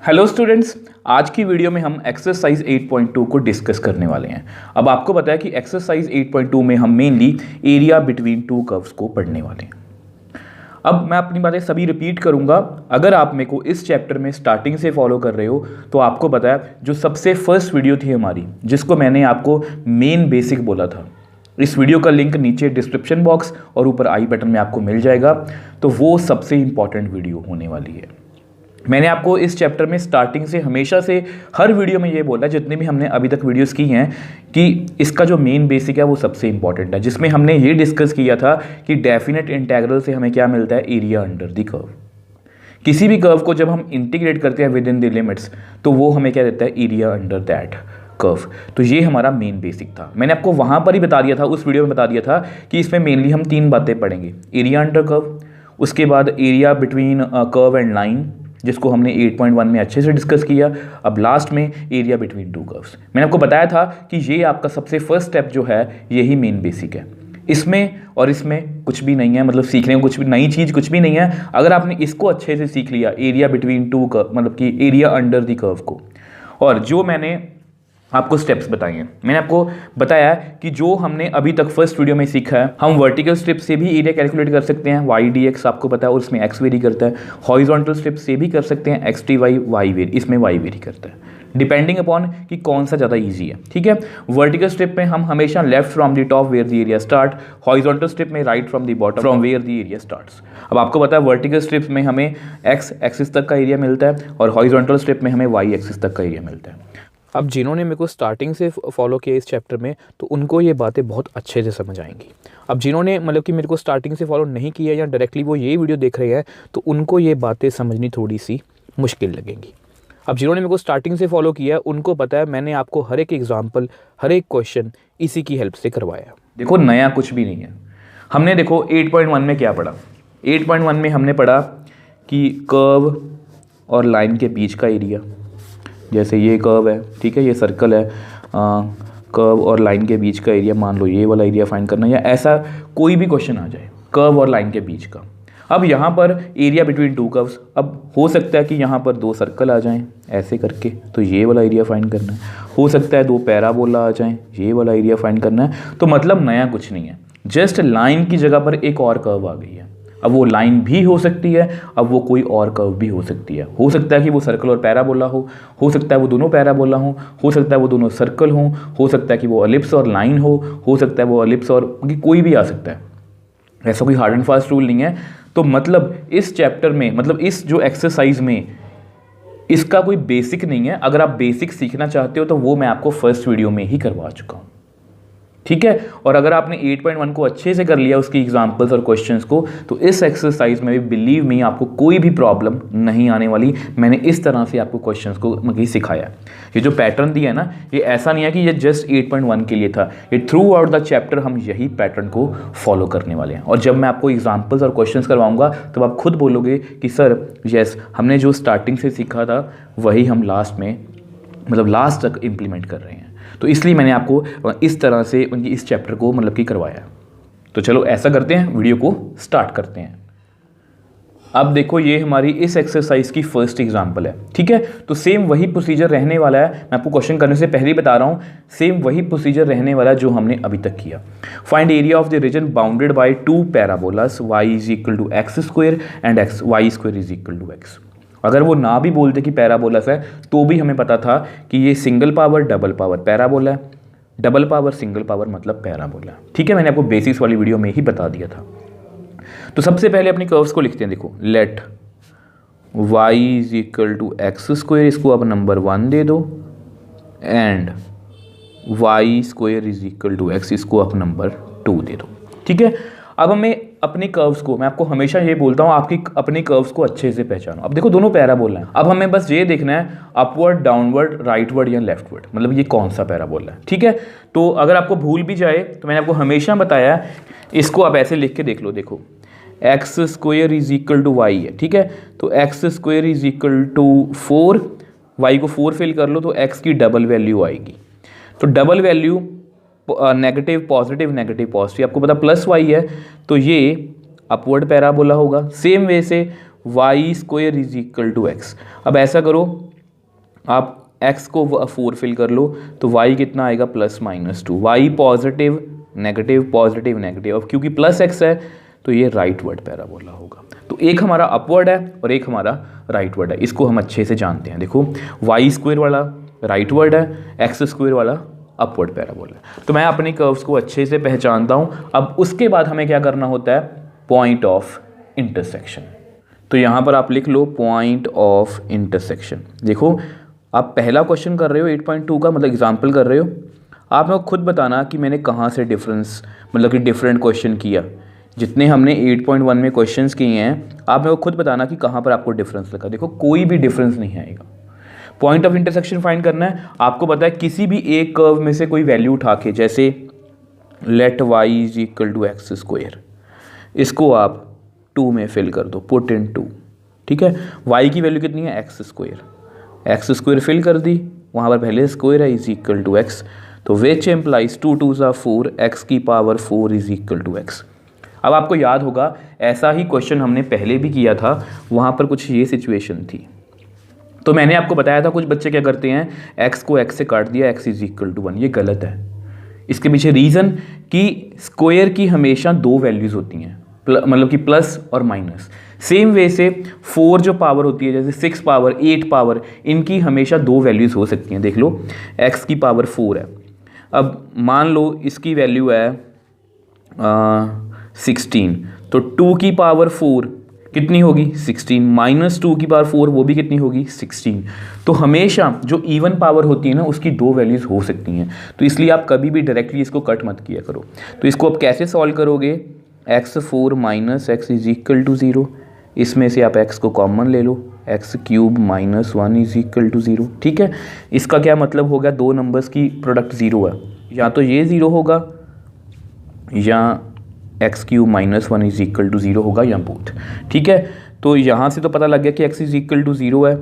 Hello students, आज की video में हम एक्सरसाइज 8.2 को डिस्कस करने वाले हैं। अब आपको पता है कि एक्सरसाइज 8.2 में हम mainly area between two curves को पढ़ने वाले हैं। अब मैं अपनी बातें सभी रिपीट करूंगा। अगर आप मेरे को इस चैप्टर में स्टार्टिंग से फॉलो कर रहे हो तो आपको पता है जो सबसे फर्स्ट वीडियो थी हमारी, जिसको मैंने आपको मेन बेसिक बोला था, इस वीडियो का लिंक नीचे डिस्क्रिप्शन बॉक्स और ऊपर आई बटन में आपको मिल जाएगा। तो वो सबसे इंपॉर्टेंट वीडियो होने वाली है। मैंने आपको इस चैप्टर में स्टार्टिंग से हमेशा से हर वीडियो में ये बोला, जितने भी हमने अभी तक वीडियोस की हैं, कि इसका जो मेन बेसिक है वो सबसे इंपॉर्टेंट है, जिसमें हमने ये डिस्कस किया था कि डेफिनेट इंटीग्रल से हमें क्या मिलता है, एरिया अंडर द कर्व। किसी भी कर्व को जब हम इंटीग्रेट करते हैं विद इन द लिमिट्स तो वो हमें क्या देता है, एरिया अंडर दैट कर्व। तो ये हमारा मेन बेसिक था। मैंने आपको वहाँ पर ही बता दिया था, उस वीडियो में बता दिया था कि इसमें मेनली हम तीन बातें पढ़ेंगे, एरिया अंडर कर्व, उसके बाद area between curve and line, जिसको हमने 8.1 में अच्छे से डिस्कस किया। अब लास्ट में एरिया बिटवीन टू कर्व्स। मैंने आपको बताया था कि ये आपका सबसे फर्स्ट स्टेप जो है यही मेन बेसिक है। इसमें और इसमें कुछ भी नहीं है, मतलब सीखने को कुछ भी नई चीज़ कुछ भी नहीं है। अगर आपने इसको अच्छे से सीख लिया, एरिया बिटवीन टू कर्व, मतलब कि एरिया अंडर द कर्व को, और जो मैंने आपको स्टेप्स बताए हैं, मैंने आपको बताया कि जो हमने अभी तक फर्स्ट वीडियो में सीखा है, हम वर्टिकल स्ट्रिप से भी एरिया कैलकुलेट कर सकते हैं, वाई डी एक्स आपको पता है, और उसमें एक्स वेरी करता है। हॉरिजॉन्टल स्ट्रिप से भी कर सकते हैं, X T Y, Y vary, इसमें वाई वेरी करता है, डिपेंडिंग अपॉन कि कौन सा ज़्यादा ईजी है। ठीक है, वर्टिकल स्ट्रिप में हम हमेशा left from the top where the area start, horizontal strip में right from the bottom from where the area starts. अब आपको पता है वर्टिकल स्ट्रिप में हमें एक्स एक्सिस तक का एरिया मिलता है और हॉरिजॉन्टल स्ट्रिप में हमें वाई एक्सिस तक का एरिया मिलता है। अब जिन्होंने मेरे को स्टार्टिंग से फॉलो किया इस चैप्टर में, तो उनको ये बातें बहुत अच्छे से समझ आएंगी। अब जिन्होंने मतलब कि मेरे को स्टार्टिंग से फॉलो नहीं किया या डायरेक्टली वो ये वीडियो देख रहे हैं, तो उनको ये बातें समझनी थोड़ी सी मुश्किल लगेंगी। अब जिन्होंने मेरे को स्टार्टिंग से फॉलो किया है उनको पता है मैंने आपको हर एक एग्जाम्पल, हर एक क्वेश्चन इसी की हेल्प से करवाया। देखो नया कुछ भी नहीं है। हमने देखो 8.1 में क्या पढ़ा, 8.1 में हमने पढ़ा कि कर्व और लाइन के बीच का एरिया, जैसे ये कर्व है, ठीक है, ये सर्कल है, कर्व और लाइन के बीच का एरिया, मान लो ये वाला एरिया फाइंड करना, या ऐसा कोई भी क्वेश्चन आ जाए कर्व और लाइन के बीच का। अब यहाँ पर एरिया बिटवीन टू कर्व्स, अब हो सकता है कि यहाँ पर दो सर्कल आ जाएं ऐसे करके, तो ये वाला एरिया फाइंड करना है। हो सकता है दो पैराबोला आ जाएं, ये वाला एरिया फाइंड करना है। तो मतलब नया कुछ नहीं है, जस्ट लाइन की जगह पर एक और कर्व आ गई है। अब वो लाइन भी हो सकती है, अब वो कोई और कर्व भी हो सकती है। हो सकता है कि वो सर्कल और पैराबोला हो सकता है वो दोनों पैराबोला हो सकता है वो दोनों सर्कल हो सकता है कि वो एलिप्स और लाइन हो सकता है वो एलिप्स और कोई भी आ सकता है। ऐसा कोई हार्ड एंड फास्ट रूल नहीं है। तो मतलब इस चैप्टर में, मतलब इस जो एक्सरसाइज में, इसका कोई बेसिक नहीं है। अगर आप बेसिक सीखना चाहते हो तो वो मैं आपको फर्स्ट वीडियो में ही करवा चुका हूँ, ठीक है। और अगर आपने 8.1 को अच्छे से कर लिया, उसकी एग्जांपल्स और क्वेश्चंस को, तो इस एक्सरसाइज में भी बिलीव मी आपको कोई भी प्रॉब्लम नहीं आने वाली। मैंने इस तरह से आपको क्वेश्चंस को मतलब सिखाया। ये जो पैटर्न दिया है ना, ये ऐसा नहीं है कि ये जस्ट 8.1 के लिए था, ये थ्रू आउट द चैप्टर हम यही पैटर्न को फॉलो करने वाले हैं। और जब मैं आपको एग्जाम्पल्स और क्वेश्चन करवाऊंगा तब आप खुद बोलोगे कि सर यस, हमने जो स्टार्टिंग से सीखा था वही हम लास्ट में, मतलब लास्ट तक इम्प्लीमेंट कर रहे हैं। तो इसलिए मैंने आपको इस तरह से उनकी इस चैप्टर को मतलब कि करवाया। तो चलो ऐसा करते हैं, वीडियो को स्टार्ट करते हैं। अब देखो ये हमारी इस एक्सरसाइज की फर्स्ट एग्जांपल है, ठीक है। तो सेम वही प्रोसीजर रहने वाला है। मैं आपको क्वेश्चन करने से पहले ही बता रहा हूँ, सेम वही प्रोसीजर रहने वाला है जो हमने अभी तक किया। Find area of the region bounded by two parabolas y is equal to x square and y square is equal to X. अगर वो ना भी बोलते कि पैराबोलास है तो भी हमें पता था कि ये single power double power parabola है, डबल पावर सिंगल पावर मतलब पैराबोला, ठीक है। मैंने आपको बेसिक्स वाली वीडियो में ही बता दिया था। तो सबसे पहले अपनी कर्व्स को लिखते हैं। देखो let y is equal to x square, इसको आप नंबर 1 दे दो, and y square is equal to X, इसको आप नंबर 2 दे दो, ठीक है। अब हमें अपनी कर्व्स को, मैं आपको हमेशा ये बोलता हूँ, आपकी अपनी कर्व्स को अच्छे से पहचानो। अब देखो दोनों पैराबोला है। अब हमें बस ये देखना है अपवर्ड, डाउनवर्ड, राइटवर्ड या लेफ्टवर्ड, मतलब ये कौन सा पैराबोला है, ठीक है। तो अगर आपको भूल भी जाए तो मैंने आपको हमेशा बताया, इसको आप ऐसे लिख के देख लो। देखो X square is equal to Y है, ठीक है। तो X square is equal to 4, Y को 4 फिल कर लो तो एक्स की डबल वैल्यू आएगी। तो डबल वैल्यू नेगेटिव पॉजिटिव आपको पता प्लस वाई है, तो ये अपवर्ड पैराबोला होगा। सेम वे से Y square is equal to X. अब ऐसा करो, आप x को 4 फिल कर लो तो y कितना आएगा +-2, y positive negative positive negative. अब क्योंकि प्लस x है तो ये राइट वर्ड पैराबोला होगा। तो एक हमारा अपवर्ड है और एक हमारा राइट वर्ड है, इसको हम अच्छे से जानते हैं। देखो वाई स्क्वायर वाला राइट वर्ड है, एक्स स्क्वायर वाला अपवर्ड पैराबोला है। तो मैं अपनी कर्व्स को अच्छे से पहचानता हूँ। अब उसके बाद हमें क्या करना होता है, पॉइंट ऑफ इंटरसेक्शन। तो यहाँ पर आप लिख लो पॉइंट ऑफ इंटरसेक्शन। देखो आप पहला क्वेश्चन कर रहे हो 8.2 का, मतलब एग्जाम्पल कर रहे हो, आप मेरे को खुद बताना कि मैंने कहाँ से डिफरेंस मतलब कि डिफरेंट क्वेश्चन किया। जितने हमने 8.1 में क्वेश्चंस किए हैं आप मेरे को खुद बताना कि कहाँ पर आपको डिफरेंस लगा। देखो कोई भी डिफरेंस नहीं आएगा। पॉइंट ऑफ इंटरसेक्शन फाइंड करना है। आपको पता है किसी भी एक कर्व में से कोई वैल्यू उठा के, जैसे let Y is equal to x square, इसको आप 2 में फिल कर दो, पुट इन 2, ठीक है। वाई की वैल्यू कितनी है, एक्स स्क्वायर फिल कर दी, वहाँ पर पहले स्क्वायर है, इज इक्वल टू एक्स। तो विच एम्प्लाइज 2 2 4, एक्स की power 4 is equal to X. अब आपको याद होगा ऐसा ही क्वेश्चन हमने पहले भी किया था, वहाँ पर कुछ ये सिचुएशन थी। तो मैंने आपको बताया था कुछ बच्चे क्या करते हैं, x को x से काट दिया, x इज इक्वल टू 1। ये गलत है। इसके पीछे रीज़न कि स्क्वायर की हमेशा 2 वैल्यूज़ होती हैं, मतलब कि प्लस और माइनस। सेम वे से 4 जो पावर होती है, जैसे 6 पावर 8 पावर, इनकी हमेशा 2 वैल्यूज़ हो सकती हैं। देख लो x की पावर 4 है, अब मान लो इसकी वैल्यू है 16, तो 2 की पावर 4 कितनी होगी 16, माइनस 2 की पावर 4 वो भी कितनी होगी 16। तो हमेशा जो इवन पावर होती है ना उसकी 2 वैल्यूज़ हो सकती हैं। तो इसलिए आप कभी भी डायरेक्टली इसको कट मत किया करो। तो इसको आप कैसे सॉल्व करोगे, x4 minus X is equal to 0, इसमें से आप x को कॉमन ले लो, x³ minus 1 is equal to 0, ठीक है। इसका क्या मतलब हो गया, 2 नंबर्स की प्रोडक्ट 0 है, या तो ये 0 होगा या x³ minus 1 is equal to 0 होगा, या बोथ, ठीक है। तो यहाँ से तो पता लग गया कि x इज इक्वल टू 0 है,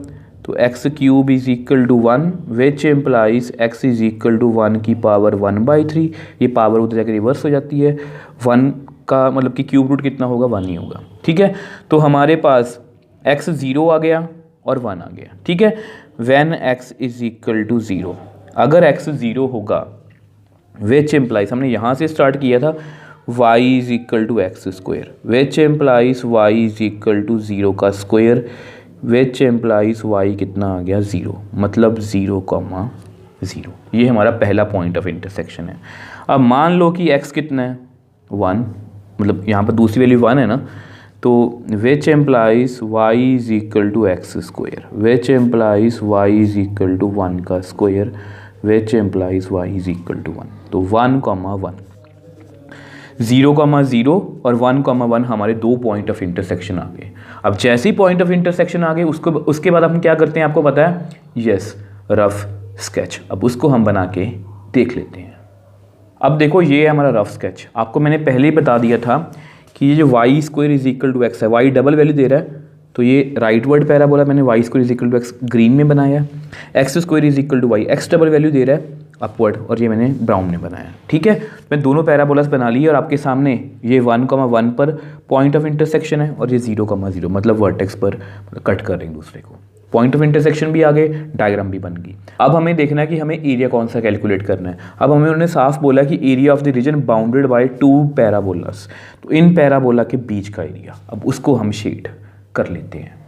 तो x³ is equal to 1 which implies x is equal to 1 की पावर 1/3। ये पावर उधर जाकर रिवर्स हो जाती है, 1 का मतलब कि क्यूब रूट कितना होगा, 1 ही होगा, ठीक है। तो हमारे पास x 0 आ गया और 1 आ गया, ठीक है। When x is equal to 0, अगर x 0 होगा विच एम्प्लाइज, हमने यहाँ से स्टार्ट किया था, y is equal to x square, which implies y is equal to 0 का स्क्वायर, विच एम्प्लाइज y कितना आ गया 0, मतलब 0,0। ये हमारा पहला पॉइंट ऑफ इंटरसेक्शन है। अब मान लो कि x कितना है 1, मतलब यहाँ पर दूसरी वैल्यू 1 है ना, तो which implies y is equal to x square, which implies y is equal to 1 का square, which implies y is equal to 1। तो 1,1, 0,0 और 1,1 हमारे 2 पॉइंट ऑफ इंटरसेक्शन आ गए। अब जैसे ही पॉइंट ऑफ इंटरसेक्शन आ गए उसके बाद हम क्या करते हैं, आपको पता है, यस, रफ स्केच। अब उसको हम बना के देख लेते हैं। अब देखो ये है हमारा रफ स्केच। आपको मैंने पहले ही बता दिया था कि ये जो Y square is equal to X है, वाई डबल वैल्यू दे रहा है, तो ये राइट वर्ड पैराबोला मैंने Y square is equal to X green में बनाया, X square is equal to Y, X double value दे रहा है अपवर्ड, और ये मैंने ब्राउन में बनाया, ठीक है। मैं दोनों पैराबोलास बना लिए और आपके सामने ये 1,1 पर पॉइंट ऑफ इंटरसेक्शन है और ये 0,0 मतलब वर्टेक्स पर कट कर रहे हैं दूसरे को। पॉइंट ऑफ इंटरसेक्शन भी आ गए, डायग्राम भी बन गई। अब हमें देखना है कि हमें एरिया कौन सा कैलकुलेट करना है। अब हमें उन्होंने साफ बोला कि area of the region bounded bye 2 parabolas, तो इन पैराबोला के बीच का एरिया, अब उसको हम शेड कर लेते हैं।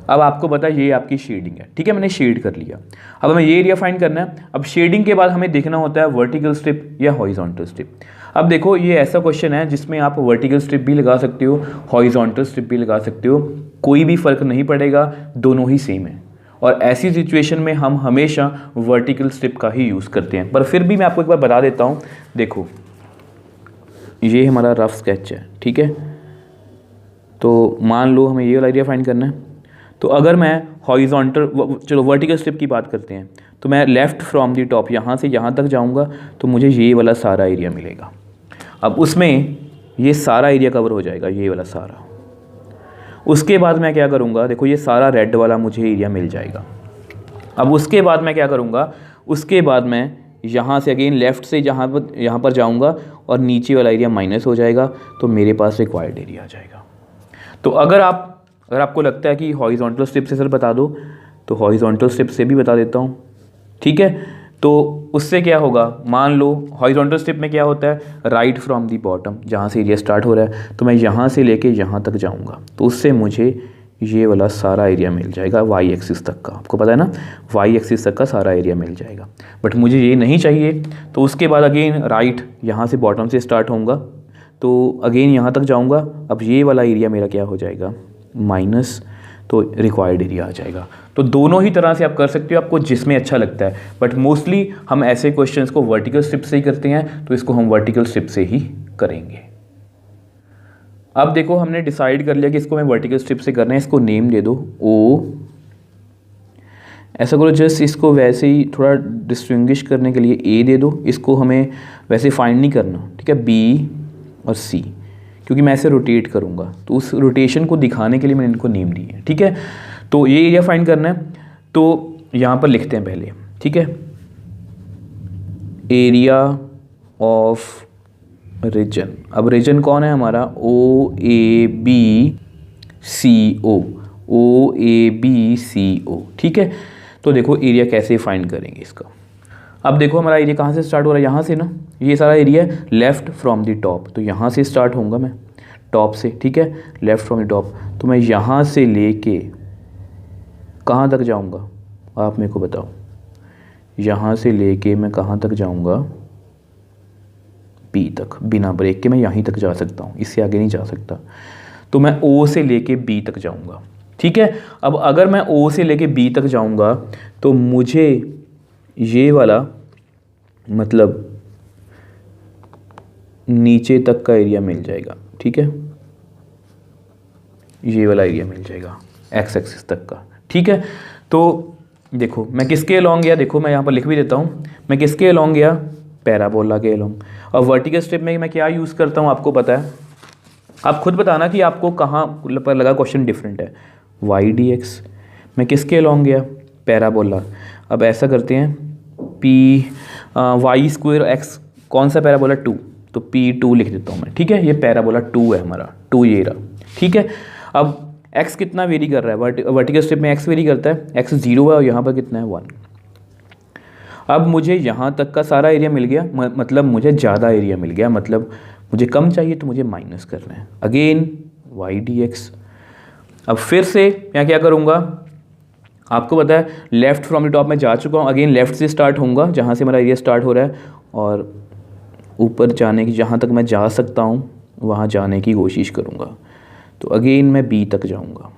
अब आपको पता है ये आपकी शेडिंग है, ठीक है, मैंने शेड कर लिया। अब हमें ये एरिया फाइंड करना है। अब शेडिंग के बाद हमें देखना होता है वर्टिकल स्ट्रिप या हॉरिजॉन्टल स्ट्रिप। अब देखो ये ऐसा क्वेश्चन है जिसमें आप वर्टिकल स्ट्रिप भी लगा सकते हो, हॉरिजॉन्टल स्ट्रिप भी लगा सकते हो, कोई भी फर्क नहीं पड़ेगा, दोनों ही सेम है। और ऐसी सिचुएशन में हम हमेशा वर्टिकल स्ट्रिप का ही यूज़ करते हैं। पर फिर भी मैं आपको एक बार बता देता हूँ, देखो ये हमारा रफ स्केच है, ठीक है। तो मान लो हमें ये वाला एरिया फाइंड करना है। तो अगर मैं हॉरिजॉन्टल, चलो वर्टिकल स्ट्रिप की बात करते हैं, तो मैं लेफ़्ट फ्रॉम दी टॉप यहाँ से यहाँ तक जाऊँगा तो मुझे ये वाला सारा एरिया मिलेगा। अब उसमें ये सारा एरिया कवर हो जाएगा, ये वाला सारा। उसके बाद मैं क्या करूँगा, देखो ये सारा रेड वाला मुझे एरिया मिल जाएगा। अब उसके बाद मैं क्या करूँगा, उसके बाद मैं यहाँ से अगेन लेफ़्ट से यहाँ पर जाऊँगा और नीचे वाला एरिया माइनस हो जाएगा, तो मेरे पास रिक्वायर्ड एरिया आ जाएगा। तो अगर आप अगर आपको लगता है कि हॉरिजॉन्टल स्ट्रिप से सर बता दो तो हॉरिजॉन्टल स्ट्रिप से भी बता देता हूँ, ठीक है। तो उससे क्या होगा, मान लो हॉरिजॉन्टल स्ट्रिप में क्या होता है, राइट फ्रॉम दी बॉटम, जहाँ से एरिया स्टार्ट हो रहा है तो मैं यहाँ से लेके यहाँ तक जाऊँगा, तो उससे मुझे ये वाला सारा एरिया मिल जाएगा वाई एक्सिस तक का। आपको पता है ना, वाई एक्सिस तक का सारा एरिया मिल जाएगा। बट मुझे ये नहीं चाहिए, तो उसके बाद अगेन राइट, यहाँ से बॉटम से स्टार्ट होऊंगा तो अगेन यहाँ तक जाऊँगा। अब ये वाला एरिया मेरा क्या हो जाएगा, माइनस, तो रिक्वायर्ड एरिया आ जाएगा। तो दोनों ही तरह से आप कर सकते हो, आपको जिसमें अच्छा लगता है। बट मोस्टली हम ऐसे क्वेश्चंस को वर्टिकल स्ट्रिप से ही करते हैं, तो इसको हम वर्टिकल स्ट्रिप से ही करेंगे। अब देखो हमने डिसाइड कर लिया कि इसको मैं वर्टिकल स्ट्रिप से करना है। इसको नेम दे दो ओ, ऐसा करो जस्ट इसको वैसे ही थोड़ा डिस्टिंग्विश करने के लिए ए दे दो। इसको हमें वैसे फाइंड नहीं करना, ठीक है, बी और सी, क्योंकि मैं ऐसे रोटेट करूँगा तो उस रोटेशन को दिखाने के लिए मैंने इनको नेम दी है, ठीक है। तो ये एरिया फाइंड करना है, तो यहाँ पर लिखते हैं पहले, ठीक है, एरिया ऑफ रीजन। अब रीजन कौन है हमारा, ओ ए बी सी ओ, ओ ए बी सी ओ, ठीक है। तो देखो एरिया कैसे फाइंड करेंगे इसका। अब देखो हमारा एरिया कहाँ से स्टार्ट हो रहा है, यहाँ से ना, ये सारा एरिया है लेफ़्ट फ्रॉम द टॉप, तो यहाँ से स्टार्ट होऊंगा मैं टॉप से, ठीक है, लेफ़्ट फ्रॉम द टॉप। तो मैं यहाँ से लेके कहाँ तक जाऊँगा, आप मेरे को बताओ। यहाँ से लेके मैं कहाँ तक जाऊँगा, बी तक, बिना ब्रेक के मैं यहीं तक जा सकता हूँ, इससे आगे नहीं जा सकता। तो मैं ओ से लेके बी तक जाऊँगा, ठीक है। अब अगर मैं ओ से लेके बी तक जाऊँगा तो मुझे ये वाला मतलब नीचे तक का एरिया मिल जाएगा, ठीक है, ये वाला एरिया मिल जाएगा एक्स एक्सिस तक का, ठीक है। तो देखो मैं किसके अलॉन्ग गया, देखो मैं यहाँ पर लिख भी देता हूँ, मैं किसके अलॉन्ग गया, पैराबोला के अलॉन्ग। और वर्टिकल स्ट्रिप में मैं क्या यूज़ करता हूँ आपको पता है, आप खुद बताना कि आपको कहाँ पर लगा क्वेश्चन डिफरेंट है। वाई डी एक्स, मैं किसके अलॉन्ग गया, पैराबोला। अब ऐसा करते हैं, पी वाई स्क्वायर एक्स, कौन सा पैराबोला, 2, तो P2 लिख देता हूँ मैं, ठीक है। ये पैराबोला 2 है हमारा, 2 ये रहा, ठीक है। अब x कितना वेरी कर रहा है, वर्टिकल स्ट्रिप में x वेरी करता है, x 0 है और यहाँ पर कितना है 1। अब मुझे यहाँ तक का सारा एरिया मिल गया, मतलब मुझे ज़्यादा एरिया मिल गया, मतलब मुझे कम चाहिए तो मुझे माइनस करना है, अगेन वाई डी एक्स। अब फिर से मैं क्या करूँगा, आपको पता है लेफ़्ट फ्रॉम द टॉप में जा चुका हूँ, अगेन लेफ़्ट से स्टार्ट होऊंगा जहाँ से मेरा एरिया स्टार्ट हो रहा है, और ऊपर जाने की, जहाँ तक मैं जा सकता हूँ वहाँ जाने की कोशिश करूँगा। तो अगेन मैं बी तक जाऊँगा,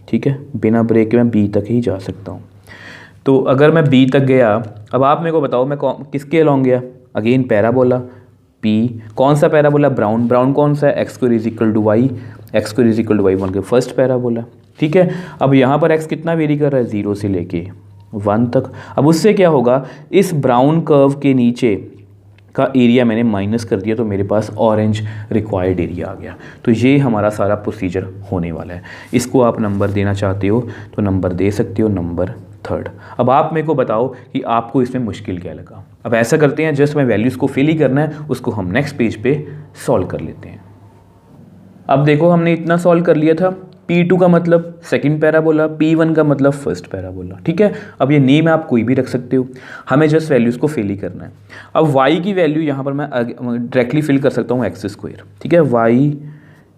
ठीक है, बिना ब्रेक के मैं बी तक ही जा सकता हूँ। तो अगर मैं बी तक गया, अब आप मेरे को बताओ मैं किसके अलॉन्ग गया, अगेन पैराबोला पी, कौन सा पैराबोला, ब्राउन, ब्राउन कौन सा है, x square is equal to Y, x square is equal to y 1 के फर्स्ट पैराबोला, ठीक है। अब यहाँ पर एक्स कितना वेरी कर रहा है, 0 से लेके 1 तक। अब उससे क्या होगा, इस ब्राउन कर्व के नीचे का एरिया मैंने माइनस कर दिया, तो मेरे पास ऑरेंज रिक्वायर्ड एरिया आ गया। तो ये हमारा सारा प्रोसीजर होने वाला है। इसको आप नंबर देना चाहते हो तो नंबर दे सकते हो, नंबर 3rd। अब आप मेरे को बताओ कि आपको इसमें मुश्किल क्या लगा। अब ऐसा करते हैं, जस्ट मैं वैल्यूज़ को फिल ही करना है, उसको हम नेक्स्ट पेज पे सॉल्व कर लेते हैं। अब देखो हमने इतना सॉल्व कर लिया था, P2 का मतलब सेकंड पैराबोला, P1 का मतलब फर्स्ट पैराबोला, ठीक है। अब ये नेम आप कोई भी रख सकते हो, हमें जस्ट वैल्यूज़ को फिल ही करना है। अब y की वैल्यू यहाँ पर मैं डायरेक्टली फिल कर सकता हूँ एक्स स्क्वायर, ठीक है, y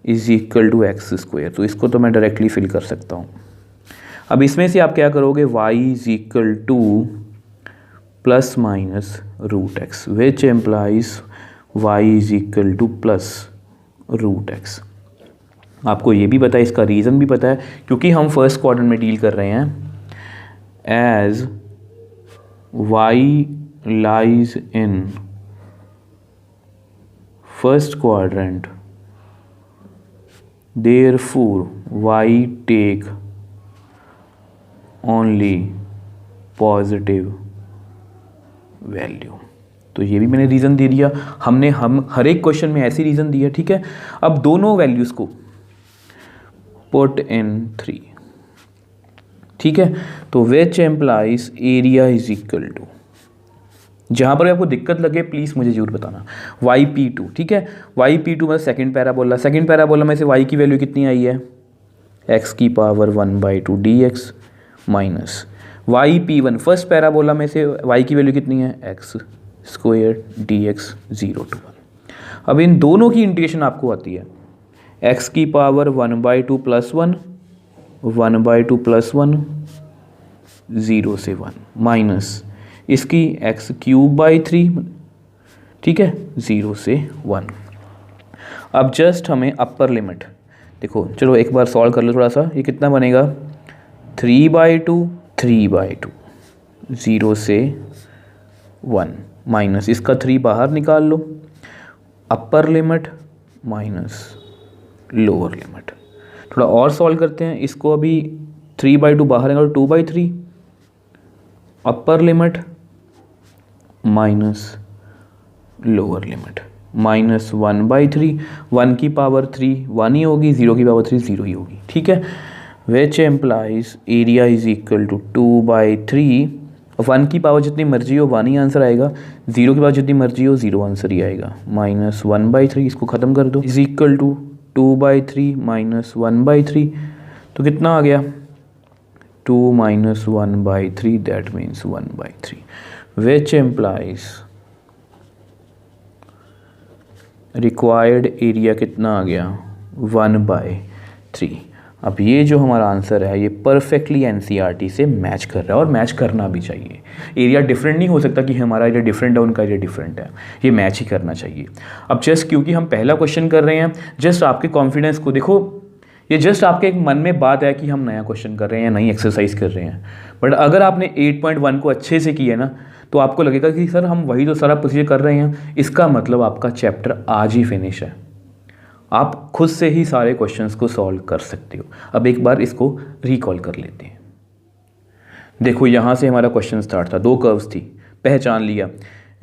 is equal to x square, तो इसको तो मैं डायरेक्टली फिल कर सकता हूँ। अब इसमें से आप क्या करोगे, y is equal to plus minus root x, which implies y is equal to plus root x. आपको ये भी पता है, इसका रीज़न भी पता है, क्योंकि हम फर्स्ट क्वाड्रेंट में डील कर रहे हैं। As y lies in first quadrant, therefore y take only positive value. तो ये भी मैंने रीज़न दे दिया, हम हर एक क्वेश्चन में ऐसी रीज़न दिया, ठीक है। अब दोनों वैल्यूज़ को पुट इन 3, ठीक है। तो which implies area is equal to, जहाँ पर आपको दिक्कत लगे प्लीज़ मुझे जरूर बताना, YP2, ठीक है। YP2 मतलब सेकंड पैराबोला, सेकंड पैराबोला में से y की वैल्यू कितनी आई है, एक्स की power 1/2 dx minus y P1 first parabola में से y की वैल्यू कितनी है एक्स स्क्वायर dx 0 to 1। अब इन दोनों की इंटीग्रेशन आपको आती है x की पावर 1/2 + 1 1/2 + 1 0 से 1 माइनस इसकी x³ 3, ठीक है, 0 से 1। अब जस्ट हमें अपर लिमिट देखो, चलो एक बार सॉल्व कर लो थोड़ा सा। ये कितना बनेगा 3/2 0 से 1 माइनस इसका 3 बाहर निकाल लो, upper limit minus lower limit. थोड़ा और सॉल्व करते हैं इसको। अभी 3/2 बाहर निकालो 2/3, अपर limit minus lower limit minus 1/3। 1 की पावर 3 1 ही होगी, 0 की पावर 3 0 ही होगी, ठीक है। Which implies area is equal to 2/3। 1 की पावर जितनी मर्जी हो 1 ही आंसर आएगा, 0 की पावर जितनी मर्जी हो 0 आंसर ही आएगा, माइनस 1/3। इसको ख़त्म कर दो, इज इक्वल टू 2/3 माइनस 1/3। तो कितना आ गया 2 minus 1/3, that means 1/3। Which implies required area कितना आ गया 1/3। अब ये जो हमारा आंसर है ये परफेक्टली एनसीईआरटी से मैच कर रहा है, और मैच करना भी चाहिए। एरिया डिफरेंट नहीं हो सकता कि हमारा एरिया डिफरेंट है उनका एरिया डिफरेंट है, ये मैच ही करना चाहिए। अब जस्ट क्योंकि हम पहला क्वेश्चन कर रहे हैं, जस्ट आपके कॉन्फिडेंस को देखो, ये जस्ट आपके एक मन में बात है कि हम नया क्वेश्चन कर रहे हैं, नई एक्सरसाइज कर रहे हैं। बट अगर आपने 8.1 को अच्छे से किया ना, तो आपको लगेगा कि सर हम वही तो सारा प्रोसीजर कर रहे हैं, इसका मतलब आपका चैप्टर आज ही फिनिश है। आप खुद से ही सारे क्वेश्चंस को सॉल्व कर सकते हो। अब एक बार इसको रिकॉल कर लेते हैं। देखो यहाँ से हमारा क्वेश्चन स्टार्ट था, 2 कर्व्स थी, पहचान लिया।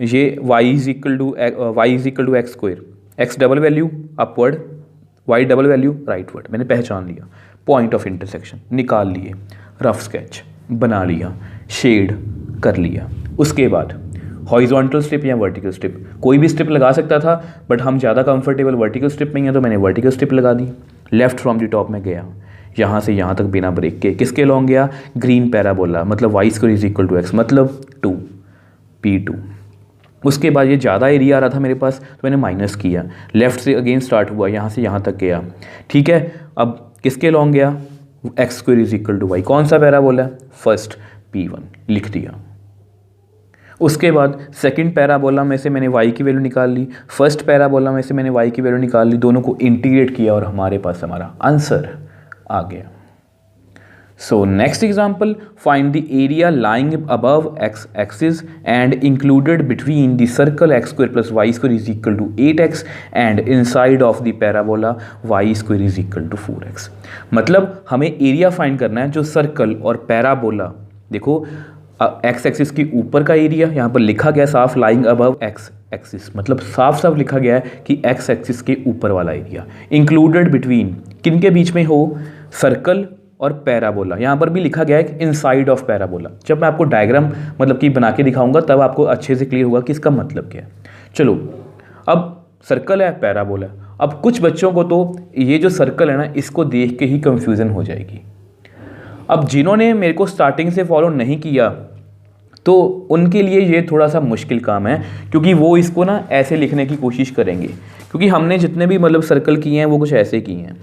ये y is equal to x square, x double value upward, y double value rightward, मैंने पहचान लिया। पॉइंट ऑफ इंटरसेक्शन निकाल लिए, रफ स्केच बना लिया, शेड कर लिया। उसके बाद हॉरिजॉन्टल स्ट्रिप या वर्टिकल स्ट्रिप, कोई भी स्ट्रिप लगा सकता था, बट हम ज़्यादा कंफर्टेबल वर्टिकल स्ट्रिप में हैं तो मैंने वर्टिकल स्ट्रिप लगा दी। लेफ्ट फ्रॉम द टॉप में गया, यहाँ से यहाँ तक बिना ब्रेक के, किसके लॉन्ग गया ग्रीन पैराबोला, मतलब y square is equal to x, मतलब 2 P2। उसके बाद ये ज़्यादा एरिया आ रहा था मेरे पास तो मैंने माइनस किया, लेफ्ट से अगेन स्टार्ट हुआ, यहाँ से यहाँ तक गया, ठीक है। अब किसके लॉन्ग गया x square is equal to y, कौन सा पैराबोला फर्स्ट P1 लिख दिया। उसके बाद सेकंड पैराबोला में से मैंने y की वैल्यू निकाल ली, फर्स्ट पैराबोला में से मैंने y की वैल्यू निकाल ली, दोनों को इंटीग्रेट किया और हमारे पास हमारा आंसर आ गया। So next example, find the area lying above x axis and included between the circle x square plus y square is equal to 8x and inside of the parabola y square is equal to 4x। मतलब हमें area find करना है जो circle और parabola, देखो x axis के ऊपर का एरिया यहाँ पर लिखा गया साफ, लाइंग अबव एक्स एक्सिस, मतलब साफ साफ लिखा गया है कि एक्स एक्सिस के ऊपर वाला एरिया, इंक्लूडेड बिटवीन किन के बीच में हो सर्कल और पैराबोला, यहाँ पर भी लिखा गया है इनसाइड ऑफ पैराबोला। जब मैं आपको डायग्राम मतलब कि बना के दिखाऊंगा तब आपको अच्छे से क्लियर होगा कि इसका मतलब क्या है। चलो अब सर्कल है पैराबोला, अब कुछ बच्चों को तो ये जो सर्कल है ना इसको देख के ही कंफ्यूजन हो जाएगी। अब जिन्होंने मेरे को स्टार्टिंग से फॉलो नहीं किया तो उनके लिए ये थोड़ा सा मुश्किल काम है, क्योंकि वो इसको ना ऐसे लिखने की कोशिश करेंगे, क्योंकि हमने जितने भी मतलब सर्कल किए हैं वो कुछ ऐसे किए हैं,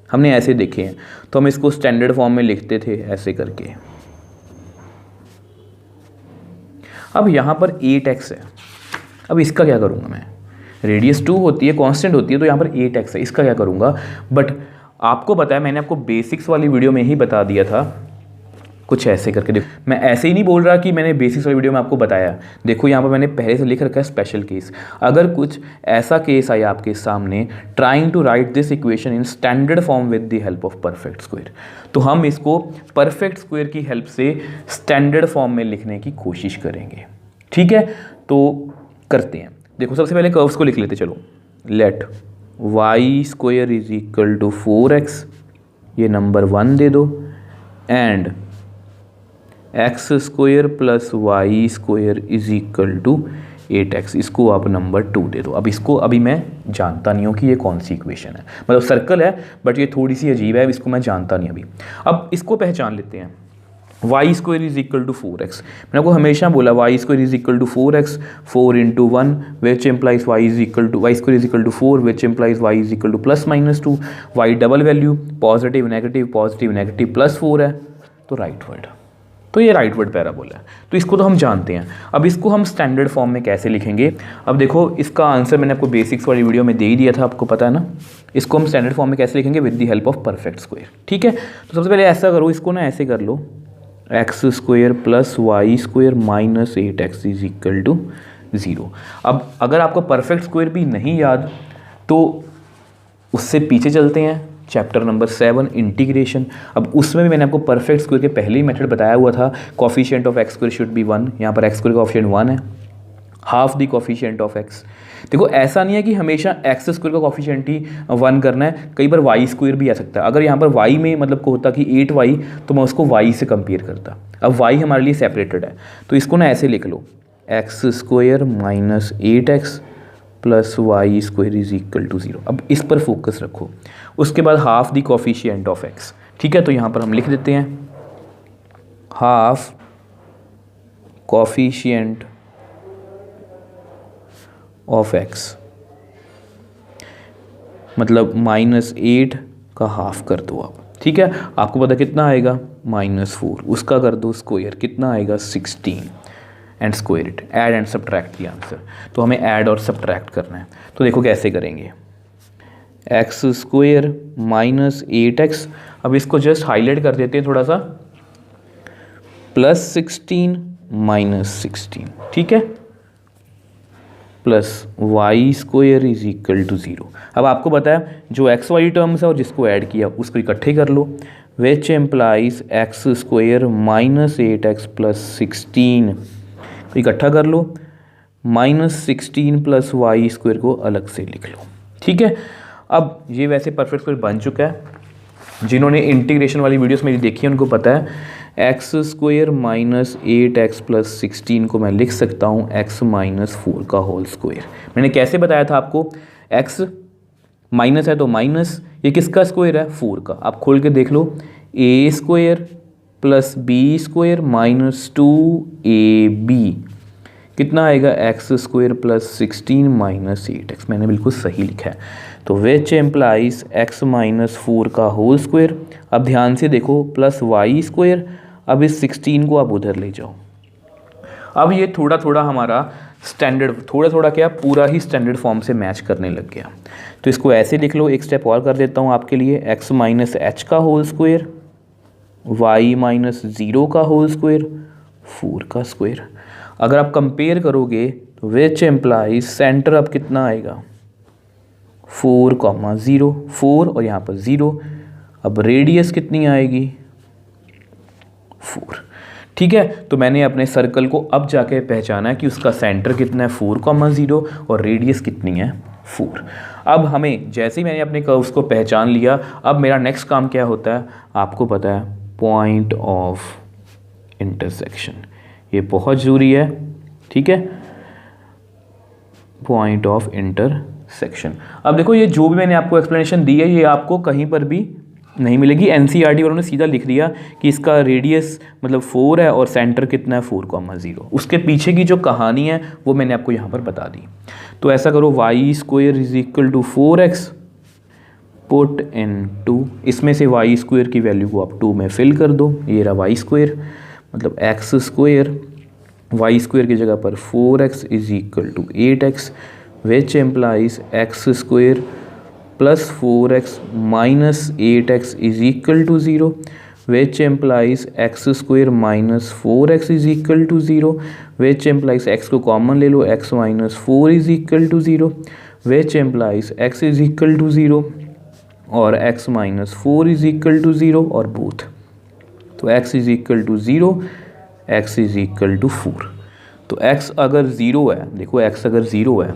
हमने ऐसे देखे हैं, तो हम इसको स्टैंडर्ड फॉर्म में लिखते थे ऐसे करके। अब यहाँ पर 8x है, अब इसका क्या करूँगा मैं, रेडियस 2 होती है कांस्टेंट होती है, तो यहाँ पर 8x है, इसका क्या करूँगा। बट आपको पता है मैंने आपको बेसिक्स वाली वीडियो में ही बता दिया था, कुछ ऐसे करके। देखो मैं ऐसे ही नहीं बोल रहा कि मैंने बेसिक्स वाली वीडियो में आपको बताया, देखो यहाँ पर मैंने पहले से लिख रखा है स्पेशल केस। अगर कुछ ऐसा केस आया आपके सामने, trying to write this equation in standard form with the help of perfect square, तो हम इसको परफेक्ट स्क्वायर की हेल्प से स्टैंडर्ड फॉर्म में लिखने की कोशिश करेंगे, ठीक है। तो करते हैं, देखो सबसे पहले कर्व्स को लिख लेते चलो। Let y square is equal to 4x, ये नंबर 1 दे दो, and x square plus y square is equal to 8x, इसको आप नंबर 2 दे दो। अब इसको अभी मैं जानता नहीं हूँ कि ये कौन सी इक्वेशन है, मतलब सर्कल है बट ये थोड़ी सी अजीब है, इसको मैं जानता नहीं अभी। अब इसको पहचान लेते हैं, y square is equal to 4x। मैंने आपको हमेशा बोला y square is equal to 4x, 4 into 1 which implies y is equal to y square is equal to 4 which implies y is equal to plus minus 2। Y double value positive negative plus 4 है, तो right word, तो ये rightward parabola है, तो इसको तो हम जानते हैं। अब इसको हम स्टैंडर्ड फॉर्म में कैसे लिखेंगे? अब देखो इसका आंसर मैंने आपको बेसिक्स वाली वीडियो में दे ही दिया था, आपको पता है ना। इसको हम स्टैंडर्ड फॉर्म में कैसे लिखेंगे? With the help of perfect square, ठीक है। तो सबसे पहले ऐसा करो, इसको ना ऐसे कर लो, x square plus y square minus 8x is equal to 0। अब अगर आपको परफेक्ट स्क्वायर भी नहीं याद तो उससे पीछे चलते हैं, चैप्टर नंबर 7 इंटीग्रेशन। अब उसमें भी मैंने आपको परफेक्ट स्क्वायर के पहले ही मेथड बताया हुआ था, coefficient of x square should be 1। यहाँ पर एक्स स्क्वायर का कोफिशिएंट 1 है, half the coefficient of x. देखो ऐसा नहीं है कि हमेशा एक्स स्क्वायर का कोफिशिएंट ही 1 करना है, कई बार वाई स्क्वायर भी आ सकता है। अगर यहाँ पर वाई में मतलब को होता कि 8y, तो मैं उसको वाई से कंपेयर करता। अब वाई हमारे लिए सेपरेटेड है, तो इसको ना ऐसे लिख लो, x square minus 8x plus y square is equal to 0। अब इस पर फोकस रखो। उसके बाद half the coefficient of x, ठीक है। तो यहाँ पर हम लिख देते हैं हाफ कोफिशिएंट ऑफ एक्स, मतलब -8 का हाफ कर दो आप, ठीक है। आपको पता कितना आएगा? -4, उसका कर दो स्क्वायर, कितना आएगा? 16 and square it, add and subtract the answer. तो हमें ऐड और सब्ट्रैक्ट करना है, तो देखो कैसे करेंगे। एक्स स्क्वायर माइनस 8x, अब इसको जस्ट हाईलाइट कर देते हैं थोड़ा सा, प्लस 16 माइनस 16, ठीक है, plus y square is equal to 0। अब आपको पता है जो एक्स वाली टर्म्स है और जिसको ऐड किया उसको इकट्ठे कर लो, which implies x square minus 8x plus 16, इकट्ठा कर लो, -16 प्लस वाई स्क्वायर को अलग से लिख लो, ठीक है। अब ये वैसे परफेक्ट स्क्वायर बन चुका है, जिन्होंने इंटीग्रेशन वाली वीडियोस मेरी देखी है उनको पता है। X square minus 8x plus 16 को मैं लिख सकता हूँ x माइनस 4 का होल स्क्वायर। मैंने कैसे बताया था आपको, x माइनस है तो माइनस, ये किसका स्क्वायर है? 4 का। आप खोल के देख लो, a square plus b square minus 2ab, कितना आएगा? X square plus 16 minus 8x। मैंने बिल्कुल सही लिखा है। तो विच एम्प्लाइज x माइनस 4 का होल स्क्वायर। अब ध्यान से देखो, प्लस वाई स्क्वायर, अब इस 16 को आप उधर ले जाओ। अब ये थोड़ा थोड़ा हमारा स्टैंडर्ड, थोड़ा थोड़ा क्या पूरा ही स्टैंडर्ड फॉर्म से मैच करने लग गया। तो इसको ऐसे लिख लो, एक स्टेप और कर देता हूँ आपके लिए, x माइनस h का होल स्क्वायर, y माइनस 0 का होल स्क्वायर, 4 का स्क्वायर। अगर आप कंपेयर करोगे तो विच एम्प्लाइज सेंटर अब कितना आएगा? 4,0, 4 और यहाँ पर 0। अब रेडियस कितनी आएगी? 4, ठीक है। तो मैंने अपने सर्कल को अब जाके पहचाना है कि उसका सेंटर कितना है? 4,0 और रेडियस कितनी है? 4। अब हमें जैसे ही मैंने अपने कर्व्स को पहचान लिया, अब मेरा नेक्स्ट काम क्या होता है आपको पता है? Point of intersection. ये बहुत ज़रूरी है, ठीक है, पॉइंट ऑफ इंटरसेक्शन। अब देखो ये जो भी मैंने आपको एक्सप्लेनेशन दी है ये आपको कहीं पर भी नहीं मिलेगी। एनसीईआरटी वालों ने सीधा लिख दिया कि इसका रेडियस मतलब 4 है और सेंटर कितना है? 4,0। उसके पीछे की जो कहानी है वो मैंने आपको यहाँ पर बता दी। तो ऐसा करो, y square is equal to 4x, put in 2, इसमें से वाई स्क्वायर की वैल्यू को आप 2 में फिल कर दो। ये रहा वाई स्क्वायर, मतलब एक्स स्क्वायर, वाई स्क्वायर की जगह पर 4x is equal to 8x, which implies x square plus 4x minus 8x is equal to 0, which implies x square minus 4x is equal to 0, which implies x को common ले लो, x minus 4 is equal to 0, which implies x is equal to 0 और x minus 4 is equal to 0 और both. तो x is equal to 0, x is equal to 4। तो x अगर 0 है, देखो x अगर 0 है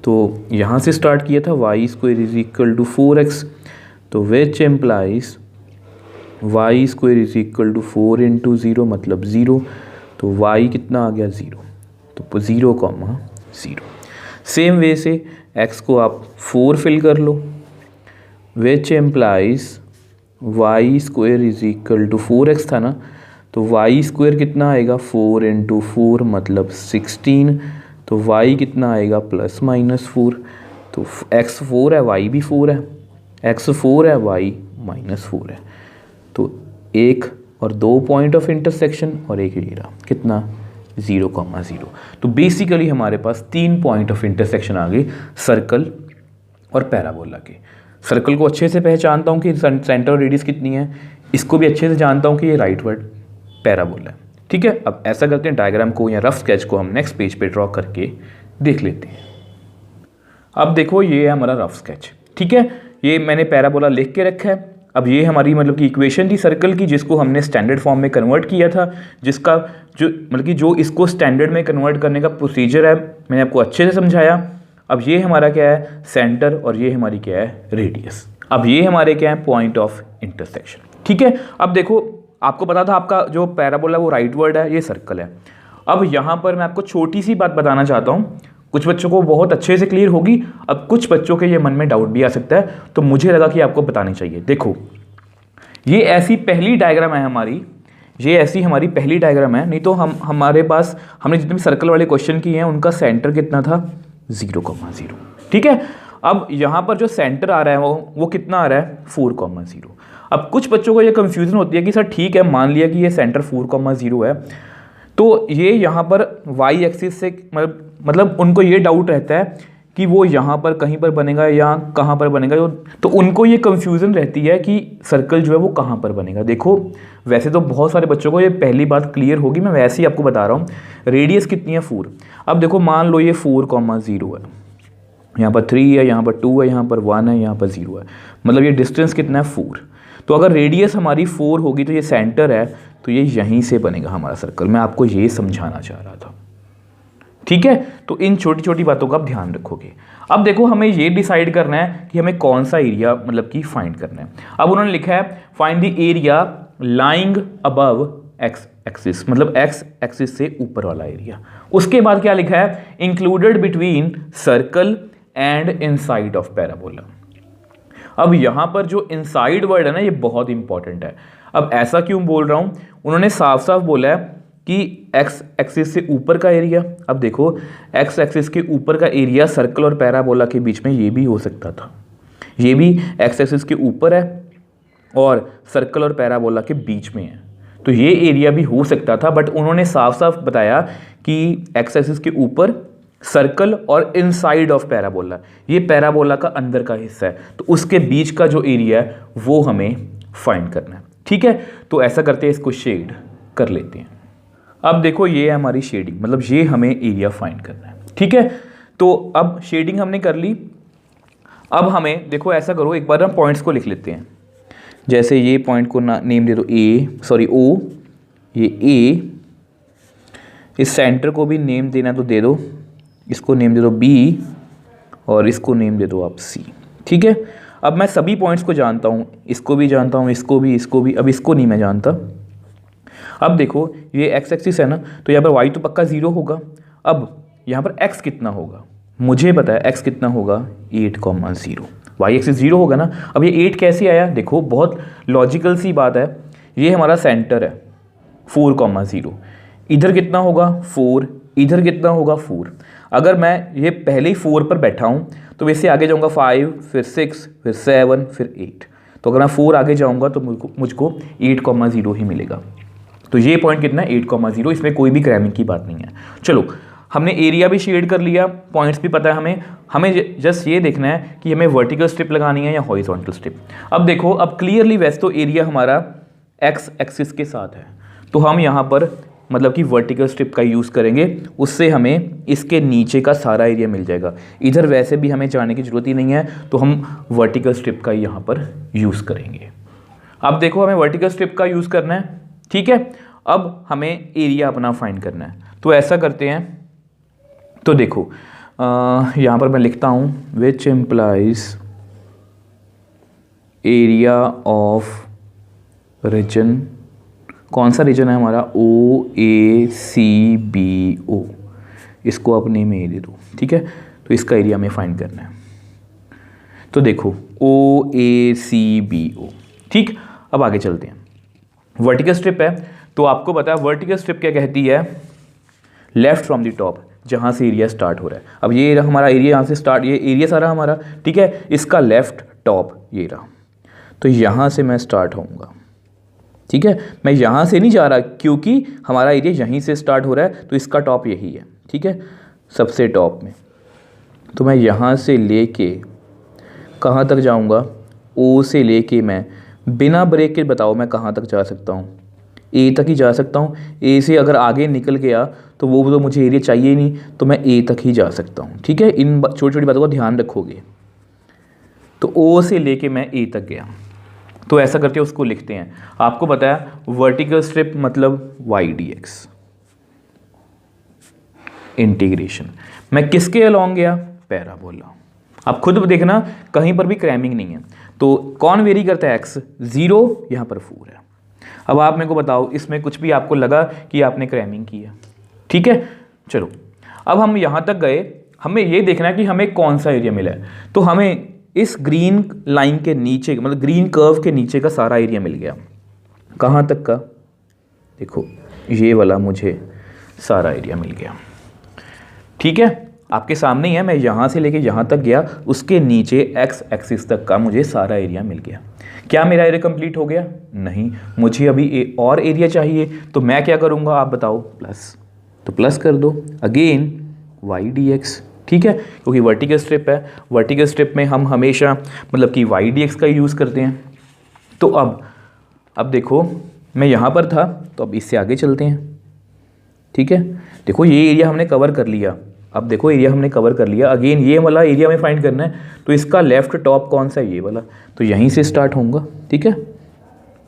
तो यहाँ से स्टार्ट किया था, y square is equal to 4x, तो which implies y square is equal to 4 into 0 मतलब 0, तो y कितना आ गया? 0। तो 0,0। सेम वे से x को आप 4 फिल कर लो, which implies y square is equal to 4x था ना, तो वाई स्क्वायर कितना आएगा 4 × 4 मतलब 16, तो y कितना आएगा ±4। तो x 4 है, y भी 4 है, x 4 है, y -4 है। तो 1 और 2 पॉइंट ऑफ इंटरसेक्शन और एक ये रहा कितना 0,0। तो बेसिकली हमारे पास 3 पॉइंट ऑफ इंटरसेक्शन आ गए सर्कल और पैराबोला के। सर्कल को अच्छे से पहचानता हूँ कि सेंटर और रेडियस कितनी है, इसको भी अच्छे से जानता हूँ कि ये राइटवर्ड पैराबोला है। ठीक है, अब ऐसा करते हैं डायग्राम को या रफ स्केच को हम नेक्स्ट पेज पे ड्रॉ करके देख लेते हैं। अब देखो ये है हमारा रफ स्केच। ठीक है, ये मैंने पैराबोला लिख के रखा है। अब ये हमारी मतलब कि इक्वेशन थी सर्कल की, जिसको हमने स्टैंडर्ड फॉर्म में कन्वर्ट किया था, जिसका जो मतलब कि जो इसको स्टैंडर्ड में कन्वर्ट करने का प्रोसीजर है मैंने आपको अच्छे से समझाया। अब ये हमारा क्या है सेंटर और ये हमारी क्या है रेडियस। अब ये हमारे क्या है पॉइंट ऑफ इंटरसेक्शन। ठीक है, अब देखो आपको पता था आपका जो पैराबोला वो राइटवर्ड है, ये सर्कल है। अब यहाँ पर मैं आपको छोटी सी बात बताना चाहता हूँ, कुछ बच्चों को बहुत अच्छे से क्लियर होगी, अब कुछ बच्चों के ये मन में डाउट भी आ सकता है, तो मुझे लगा कि आपको बतानी चाहिए। देखो ये ऐसी पहली डायग्राम है हमारी, ये ऐसी हमारी पहली डायग्राम है, नहीं तो हमारे पास हमने जितने भी सर्कल वाले क्वेश्चन किए हैं उनका सेंटर कितना था 0,0। ठीक है, अब यहाँ पर जो सेंटर आ रहा है वो कितना आ रहा है 4,0। अब कुछ बच्चों को ये कंफ्यूजन होती है कि सर ठीक है मान लिया कि ये सेंटर 4,0 है, तो ये यहाँ पर वाई एक्सिस से मतलब उनको ये डाउट रहता है कि वो यहाँ पर कहीं पर बनेगा या कहाँ पर बनेगा, तो उनको ये कंफ्यूजन रहती है कि सर्कल जो है वो कहाँ पर बनेगा। देखो वैसे तो बहुत सारे बच्चों को ये पहली बात क्लियर होगी, मैं वैसे ही आपको बता रहा हूँ। रेडियस कितनी है 4। अब देखो मान लो ये 4,0 है, यहाँ पर 3 है, यहाँ पर 2 है, यहाँ पर 1 है, यहाँ पर 0 है, मतलब ये डिस्टेंस कितना है 4। तो अगर रेडियस हमारी 4 होगी तो ये सेंटर है, तो ये यहीं से बनेगा हमारा सर्कल। मैं आपको ये समझाना चाह रहा था। ठीक है, तो इन छोटी छोटी बातों का आप ध्यान रखोगे। अब देखो हमें ये डिसाइड करना है कि हमें कौन सा एरिया मतलब कि फाइंड करना है। अब उन्होंने लिखा है find the area lying above x axis, मतलब एक्स एक्सिस से ऊपर वाला एरिया। उसके बाद क्या लिखा है included between circle and inside of parabola. अब यहां पर जो इनसाइड वर्ड है ना ये बहुत इंपॉर्टेंट है। अब ऐसा क्यों बोल रहा हूं, उन्होंने साफ साफ बोला है कि एक्स एक्सिस से ऊपर का एरिया। अब देखो एक्स एक्सिस के ऊपर का एरिया सर्कल और पैराबोला के बीच में ये भी हो सकता था, ये भी एक्स एक्सिस के ऊपर है और सर्कल और पैराबोला के बीच में है, तो ये एरिया भी हो सकता था। बट उन्होंने साफ साफ बताया कि एक्स एक्सिस के ऊपर सर्कल और इनसाइड ऑफ पैराबोला, ये पैराबोला का अंदर का हिस्सा है, तो उसके बीच का जो एरिया है वो हमें फाइंड करना है। ठीक है, तो ऐसा करते हैं, इसको शेड कर लेते हैं। अब देखो ये है हमारी शेडिंग, मतलब ये हमें एरिया फाइंड करना है। ठीक है, तो अब शेडिंग हमने कर ली। अब हमें देखो ऐसा करो, एक बार हम पॉइंट्स को लिख लेते हैं। जैसे ये पॉइंट को नेम दे दो ओ, ये ए, इस सेंटर को भी नेम देना तो दे दो, इसको नेम दे दो बी और इसको नेम दे दो आप सी। ठीक है, अब मैं सभी पॉइंट्स को जानता हूँ, इसको भी जानता हूँ, इसको भी, अब इसको नहीं मैं जानता। अब देखो ये एक्स एक्सिस है ना, तो यहाँ पर वाई तो पक्का 0 होगा। अब यहाँ पर एक्स कितना होगा, मुझे पता है एक्स कितना होगा 8,0, वाई एक्सिस 0 होगा ना। अब ये 8 कैसे आया, देखो बहुत लॉजिकल सी बात है, ये हमारा सेंटर है 4,0, इधर कितना होगा 4, इधर कितना होगा 4। अगर मैं ये पहले ही 4 पर बैठा हूँ तो वैसे आगे जाऊँगा 5, फिर 6, फिर 7, फिर 8, तो अगर मैं 4 आगे जाऊँगा तो मुझको 8,0 ही मिलेगा। तो ये पॉइंट कितना है 8,0, इसमें कोई भी क्रैमिंग की बात नहीं है। चलो हमने एरिया भी शेड कर लिया, पॉइंट्स भी पता है हमें जस्ट ये देखना है कि हमें वर्टिकल स्ट्रिप लगानी है या हॉरिजॉन्टल स्ट्रिप। अब देखो अब क्लियरली वैसे तो एरिया हमारा एक्स एक्सिस के साथ है, तो हम यहाँ पर मतलब कि वर्टिकल स्ट्रिप का यूज़ करेंगे, उससे हमें इसके नीचे का सारा एरिया मिल जाएगा। इधर वैसे भी हमें जाने की ज़रूरत ही नहीं है, तो हम वर्टिकल स्ट्रिप का यहाँ पर यूज़ करेंगे। अब देखो हमें वर्टिकल स्ट्रिप का यूज़ करना है। ठीक है, अब हमें एरिया अपना फाइंड करना है, तो ऐसा करते हैं। तो देखो यहाँ पर मैं लिखता हूँ which implies area of region, कौन सा रीजन है हमारा OACBO, इसको अपने में दे दो, ठीक है। तो इसका एरिया हमें फाइंड करना है। तो देखो OACBO, ठीक। अब आगे चलते हैं। वर्टिकल स्ट्रिप है तो आपको पता है वर्टिकल स्ट्रिप क्या कहती है, लेफ्ट फ्रॉम द टॉप, जहाँ से एरिया स्टार्ट हो रहा है। अब ये रहा हमारा एरिया, यहाँ से स्टार्ट, ये एरिया सारा हमारा, ठीक है। इसका लेफ्ट टॉप ये रहा, तो यहाँ से मैं स्टार्ट होऊंगा, ठीक है। मैं यहाँ से नहीं जा रहा क्योंकि हमारा एरिया यहीं से स्टार्ट हो रहा है, तो इसका टॉप यही है, ठीक है, सबसे टॉप में। तो मैं यहाँ से लेके कहाँ तक जाऊँगा, O से लेके मैं बिना ब्रेक के बताओ मैं कहाँ तक जा सकता हूँ, A तक ही जा सकता हूँ। A से अगर आगे निकल गया तो वो तो मुझे एरिया चाहिए ही नहीं, तो मैं A तक ही जा सकता हूँ, ठीक है। इन छोटी छोटी बातों का ध्यान रखोगे। तो O से लेके मैं A तक गया, तो ऐसा करके उसको लिखते हैं। आपको पता है वर्टिकल स्ट्रिप मतलब YDX, इंटीग्रेशन। मैं किसके अलॉन्ग गया, पैराबोला। आप खुद देखना कहीं पर भी क्रैमिंग नहीं है। तो कौन वेरी करता है, x 0, यहाँ पर 4 है। अब आप मेरे को बताओ इसमें कुछ भी आपको लगा कि आपने क्रैमिंग की है, ठीक है। चलो अब हम यहाँ तक गए, हमें ये देखना है कि हमें कौन सा एरिया मिला है। तो हमें इस ग्रीन लाइन के नीचे, मतलब ग्रीन कर्व के नीचे का सारा एरिया मिल गया। कहाँ तक का, देखो ये वाला मुझे सारा एरिया मिल गया, ठीक है। आपके सामने ही है, मैं यहाँ से लेके यहाँ तक गया, उसके नीचे x एक्सिस तक का मुझे सारा एरिया मिल गया। क्या मेरा एरिया कंप्लीट हो गया, नहीं, मुझे अभी और एरिया चाहिए। तो मैं क्या करूँगा आप बताओ, प्लस, तो प्लस कर दो अगेन YDX, ठीक है, क्योंकि वर्टिकल स्ट्रिप है। वर्टिकल स्ट्रिप में हम हमेशा मतलब कि YDX का यूज़ करते हैं। तो अब देखो मैं यहाँ पर था, तो अब इससे आगे चलते हैं, ठीक है। देखो ये एरिया हमने कवर कर लिया, अब देखो एरिया हमने कवर कर लिया। अगेन ये वाला एरिया हमें फाइंड करना है, तो इसका लेफ्ट टॉप कौन सा है, ये वाला, तो यहीं से स्टार्ट होऊंगा, ठीक है।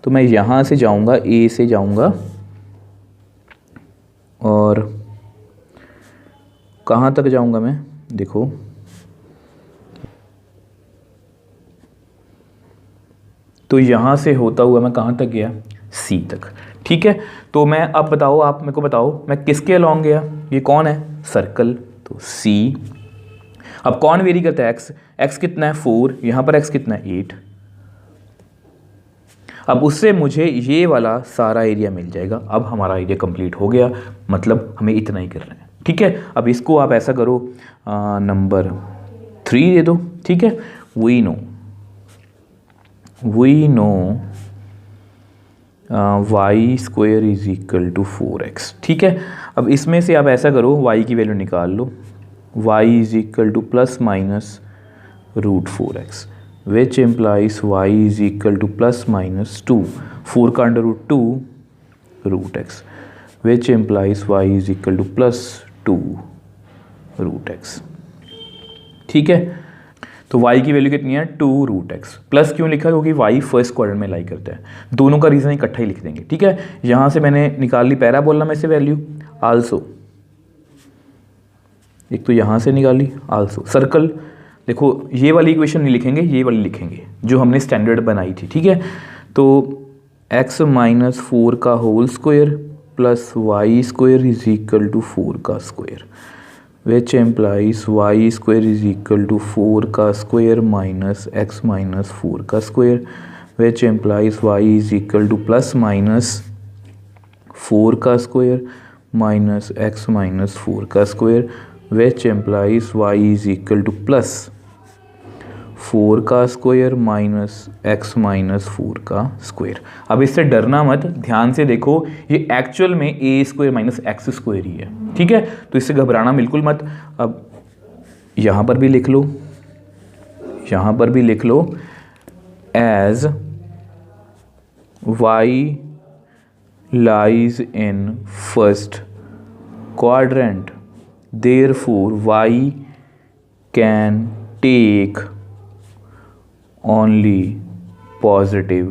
तो मैं यहाँ से जाऊँगा, A से जाऊँगा और कहाँ तक जाऊँगा मैं, देखो तो यहाँ से होता हुआ मैं कहाँ तक गया, C तक, ठीक है। तो मैं अब बताओ, आप मेरे को बताओ मैं किसके अलॉन्ग गया, ये कौन है, सर्कल, तो C। अब कौन वेरी करता है, x कितना है 4, यहाँ पर x कितना है 8। अब उससे मुझे ये वाला सारा एरिया मिल जाएगा। अब हमारा एरिया कंप्लीट हो गया, मतलब हमें इतना ही करना है, ठीक है। अब इसको आप ऐसा करो, नंबर 3 दे दो, ठीक है। We know y square is equal to 4x, ठीक है। अब इसमें से आप ऐसा करो, y की वैल्यू निकाल लो, y is equal to plus minus √4x, which implies y is equal to plus minus 2, 4 का under root 2 √x, which implies y is equal to plus 2 √x, ठीक है। तो y की वैल्यू कितनी है 2 √x। प्लस क्यों लिखा, क्योंकि y फर्स्ट क्वाड्रेंट में लाई करता है। दोनों का रीज़न इकट्ठा ही लिख देंगे, ठीक है। यहाँ से मैंने निकाल ली पैराबोला में से वैल्यू, आल्सो एक तो यहाँ से निकाली, आल्सो सर्कल। देखो ये वाली इक्वेशन नहीं लिखेंगे, ये वाली लिखेंगे जो हमने स्टैंडर्ड बनाई थी, ठीक है। तो x माइनस 4 का whole square plus y square is equal to 4 का square, which implies y square is equal to 4 का स्क्वायर माइनस x माइनस 4 का square, which implies y is equal to plus minus 4 का square minus x minus 4 का square, which implies y is equal to plus 4 का square minus x minus 4 का square. अब इससे डरना मत, ध्यान से देखो, ये एक्चुअल में a square minus x square ही है, ठीक है। तो इससे घबराना बिल्कुल मत। अब यहाँ पर भी लिख लो, यहाँ पर भी लिख लो, as y lies in first quadrant, therefore y can take only positive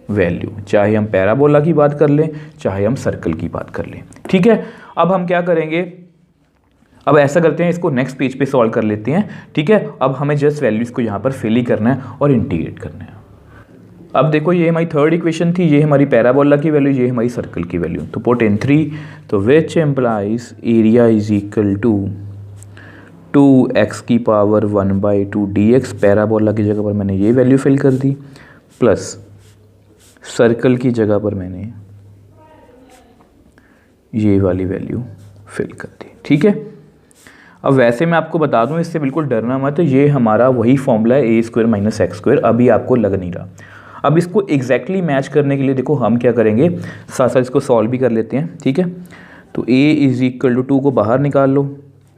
value, चाहे हम पैराबोला की बात कर लें, चाहे हम सर्कल की बात कर लें, ठीक है। अब हम क्या करेंगे, अब ऐसा करते हैं, इसको नेक्स्ट पेज पे सॉल्व कर लेते हैं, ठीक है। अब हमें जस्ट वैल्यूज़ को यहाँ पर फिल ही करना है और इंटीग्रेट करना है। अब देखो ये हमारी थर्ड इक्वेशन थी, ये हमारी पैराबोला की वैल्यू, ये हमारी सर्कल की वैल्यू। तो पुट इन 3, तो which implies area is equal to 2x की पावर 1/2 dx, पैराबोला की जगह पर मैंने ये वैल्यू फिल कर दी, प्लस सर्कल की जगह पर मैंने ये वाली वैल्यू फिल कर दी। ठीक है, अब वैसे मैं आपको बता दूं, इससे बिल्कुल डरना मत, ये हमारा वही फॉर्मूला है a² - x², अभी आपको लग नहीं रहा। अब इसको एग्जैक्टली मैच करने के लिए देखो हम क्या करेंगे, साथ साथ इसको सॉल्व भी कर लेते हैं। ठीक है, तो a = 2 को बाहर निकाल लो,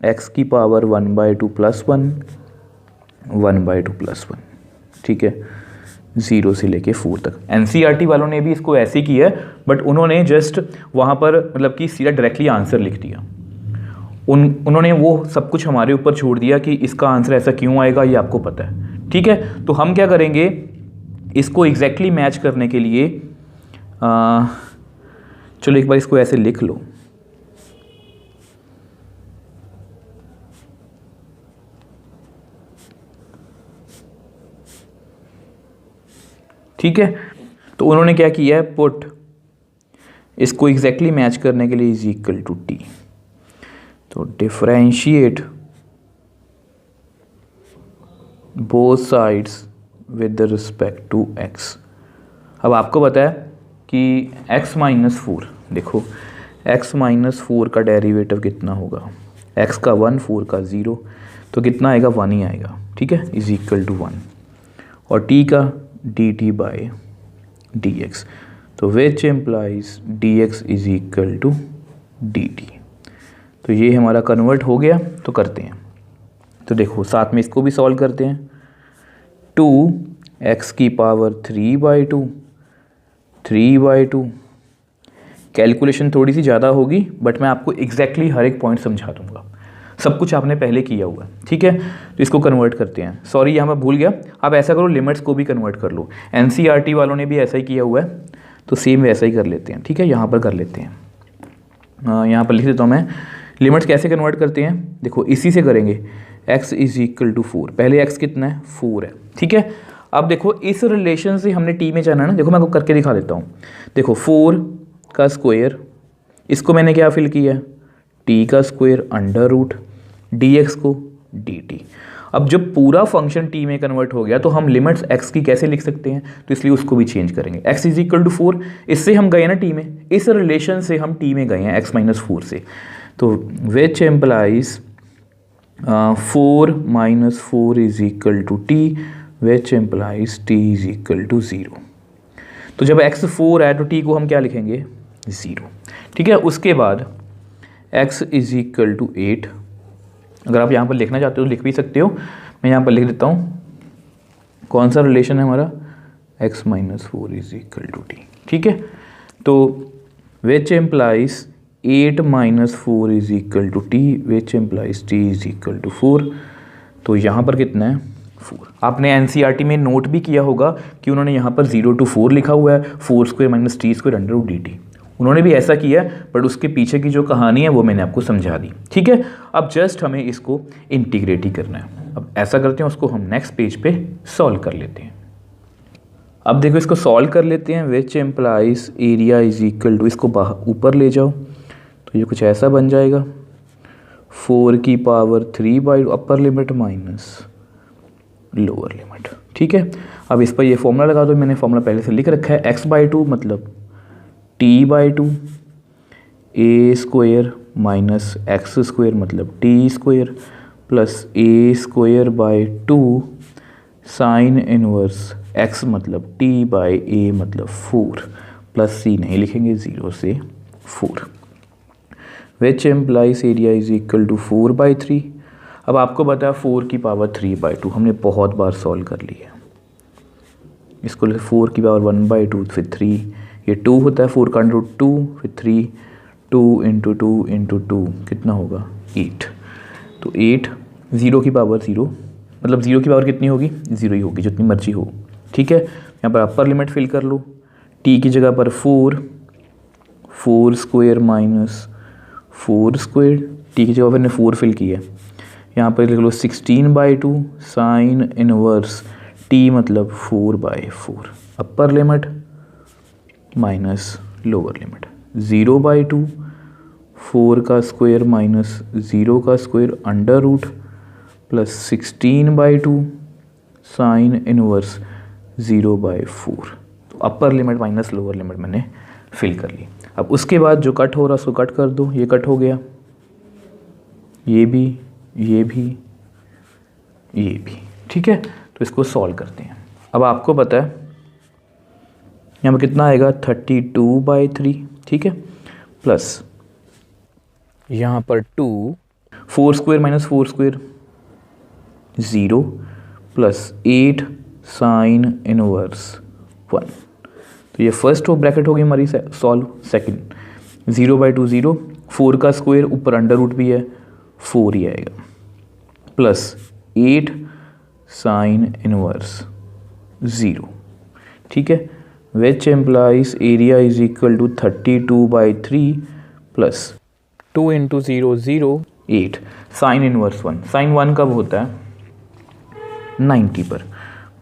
x की पावर 1/2 + 1, 1/2 + 1। ठीक है, 0 से लेके 4 तक। NCERT वालों ने भी इसको ऐसे किया है, बट उन्होंने जस्ट वहाँ पर मतलब कि सीधा डायरेक्टली आंसर लिख दिया। उन्होंने वो सब कुछ हमारे ऊपर छोड़ दिया कि इसका आंसर ऐसा क्यों आएगा, ये आपको पता है। ठीक है, तो हम क्या करेंगे, इसको एग्जैक्टली मैच करने के लिए चलो एक बार इसको ऐसे लिख लो। ठीक है, तो उन्होंने क्या किया है, पुट इसको एग्जैक्टली मैच करने के लिए इज इक्वल टू t, तो differentiate both sides with respect to x। अब आपको पता है कि x - 4, देखो x - 4 का डेरिवेटिव कितना होगा, x का 1, 4 का 0, तो कितना आएगा, 1 ही आएगा। ठीक है, इज इक्वल टू 1, और t का dt/dx, तो which implies dx is equal to dt। तो ये हमारा कन्वर्ट हो गया, तो करते हैं। तो देखो साथ में इसको भी सॉल्व करते हैं। 2x की पावर 3/2, 3/2। कैलकुलेशन थोड़ी सी ज़्यादा होगी, बट मैं आपको एग्जैक्टली हर एक पॉइंट समझा दूंगा, सब कुछ आपने पहले किया हुआ है। ठीक है, तो इसको कन्वर्ट करते हैं। सॉरी यहाँ मैं भूल गया, आप ऐसा करो लिमिट्स को भी कन्वर्ट कर लो, NCERT वालों ने भी ऐसा ही किया हुआ है, तो सेम वैसा ही कर लेते हैं। ठीक है, यहाँ पर कर लेते हैं, यहाँ पर लिख देता हूँ मैं लिमिट्स कैसे कन्वर्ट करते हैं। देखो इसी से करेंगे, x = 4, पहले x कितना है, 4 है। ठीक है, अब देखो इस रिलेशन से हमने t में जाना है ना, देखो मैं आपको करके दिखा देता हूँ। देखो 4 का स्क्वायर, इसको मैंने क्या फिल किया, t का स्क्वायर √ dx को dt। अब जब पूरा फंक्शन t में कन्वर्ट हो गया, तो हम लिमिट्स x की कैसे लिख सकते हैं, तो इसलिए उसको भी चेंज करेंगे। x = 4, इससे हम गए ना t में, इस रिलेशन से हम t में गए हैं x - 4 से, तो which implies 4 - 4 is equal to t, which implies t is equal to 0। तो जब x 4 है तो t को हम क्या लिखेंगे, 0। ठीक है, उसके बाद x = 8। अगर आप यहाँ पर लिखना चाहते हो लिख भी सकते हो, मैं यहाँ पर लिख देता हूँ कौन सा रिलेशन है हमारा, x - 4 is equal to t। ठीक है, तो which implies 8 - 4 is equal to t, which implies t is equal to 4। तो यहाँ पर कितना है, 4। आपने NCERT में नोट भी किया होगा कि उन्होंने यहाँ पर 0 to 4 लिखा हुआ है, 4² - t² √ dt। उन्होंने भी ऐसा किया, बट उसके पीछे की जो कहानी है वो मैंने आपको समझा दी। ठीक है, अब जस्ट हमें इसको इंटीग्रेट ही करना है। अब ऐसा करते हैं, उसको हम नेक्स्ट पेज पे सॉल्व कर लेते हैं। अब देखो इसको सॉल्व कर लेते हैं। Which implies area is equal to, इसको बाहर ऊपर ले जाओ तो ये कुछ ऐसा बन जाएगा, 4 की पावर 3/2 अपर लिमिट माइनस लोअर लिमिट। ठीक है, अब इस पर ये फॉर्मूला लगा दो, मैंने फॉर्मूला पहले से लिख रखा है। x/2 मतलब t/2, a² - x² मतलब t² plus a²/2 sine inverse x मतलब t/a मतलब 4 प्लस c नहीं लिखेंगे, 0 से 4। Which implies area is equal to 4/3। अब आपको पता है 4 की पावर 3/2 हमने बहुत बार सॉल्व कर लिया है। इसको 4 की पावर 1/2 फिर 3, ये 2 होता है, 4 का √2 फिर 3, 2 × 2 × 2 कितना होगा, 8। तो 8, 0 की पावर 0, मतलब 0 की पावर कितनी होगी, 0 ही होगी, जितनी मर्जी हो। ठीक है, यहाँ पर अपर लिमिट फिल कर लो, t की जगह पर 4, 4² माइनस 4², t की जगह पर ने 4 फिल किया। यहाँ पर लिख लो 16/2 साइन इनवर्स टी मतलब 4/4 upper limit minus lower limit 0/2 4 का स्क्वायर माइनस 0 का square under root plus 16/2 sine inverse 0/4। तो upper limit minus lower limit मैंने फिल कर ली। अब उसके बाद जो कट हो रहा है उसको कट कर दो, ये कट हो गया, ये भी, ये भी, ये भी, ठीक है। तो इसको सॉल्व करते हैं। अब आपको पता है यहाँ पर कितना आएगा 32/3, ठीक है, प्लस यहाँ पर 2 4 square minus 4 square 0 plus 8 sine inverse 1। तो ये फर्स्ट हो ब्रैकेट होगी हमारी सॉल्व। सेकंड 0/2 0, 4 का स्क्वायर ऊपर अंडर रूट भी है 4 ही आएगा, प्लस 8 साइन इनवर्स 0, ठीक है, which implies area is equal to 32/3 plus 2 into 0 0 8 sine inverse 1। Sine 1 कब होता है 90 पर,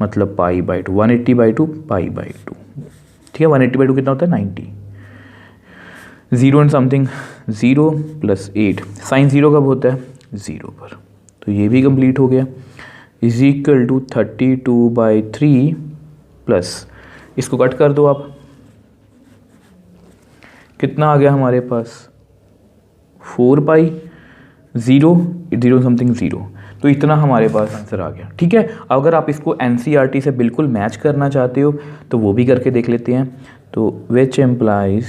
मतलब π/2 180/2 π/2, ठीक है। 180/2 कितना होता है 90, 0 एंड समथिंग 0 प्लस 8 साइन 0 कब होता है 0 पर। तो ये भी कंप्लीट हो गया, इज इक्वल टू 32/3 प्लस इसको कट कर दो आप, कितना आ गया हमारे पास 4π 0 0 समथिंग 0। तो इतना हमारे पास आंसर आ गया, ठीक है। अगर आप इसको एनसीईआरटी से बिल्कुल मैच करना चाहते हो तो वो भी करके देख लेते हैं। तो which implies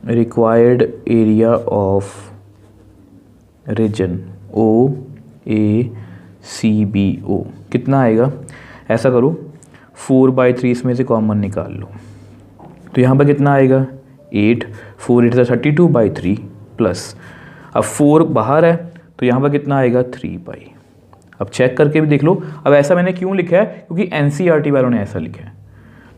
required area of region OACBO कितना आएगा, ऐसा करो 4/3 इसमें से कॉमन निकाल लो, तो यहाँ पर कितना आएगा 8 4 8 32/3 प्लस, अब 4 बाहर है तो यहाँ पर कितना आएगा 3π। अब चेक करके भी देख लो। अब ऐसा मैंने क्यों लिखा है, क्योंकि एनसीईआरटी वालों ने ऐसा लिखा है,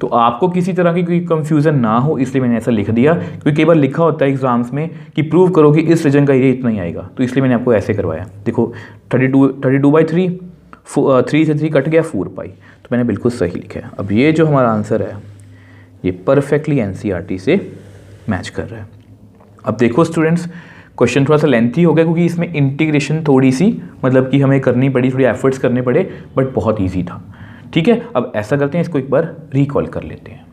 तो आपको किसी तरह की कोई कंफ्यूजन ना हो इसलिए मैंने ऐसा लिख दिया। क्योंकि कई बार लिखा होता है एग्जाम्स में कि प्रूव करो कि इस रीजन का एरिया इतना ही आएगा, तो इसलिए मैंने आपको ऐसे करवाया। देखो 32/3 3 से 3 कट गया 4π, तो मैंने बिल्कुल सही लिखा है। अब ये जो हमारा आंसर है ये परफेक्टली एनसीईआरटी से मैच कर रहा है। अब देखो स्टूडेंट्स, क्वेश्चन थोड़ा सा लेंथी हो गया क्योंकि इसमें इंटीग्रेशन थोड़ी सी मतलब कि हमें करनी पड़ी, थोड़ी एफर्ट्स करने पड़े, बट बहुत ईजी था, ठीक है। अब ऐसा करते हैं, इसको एक बार रिकॉल कर लेते हैं।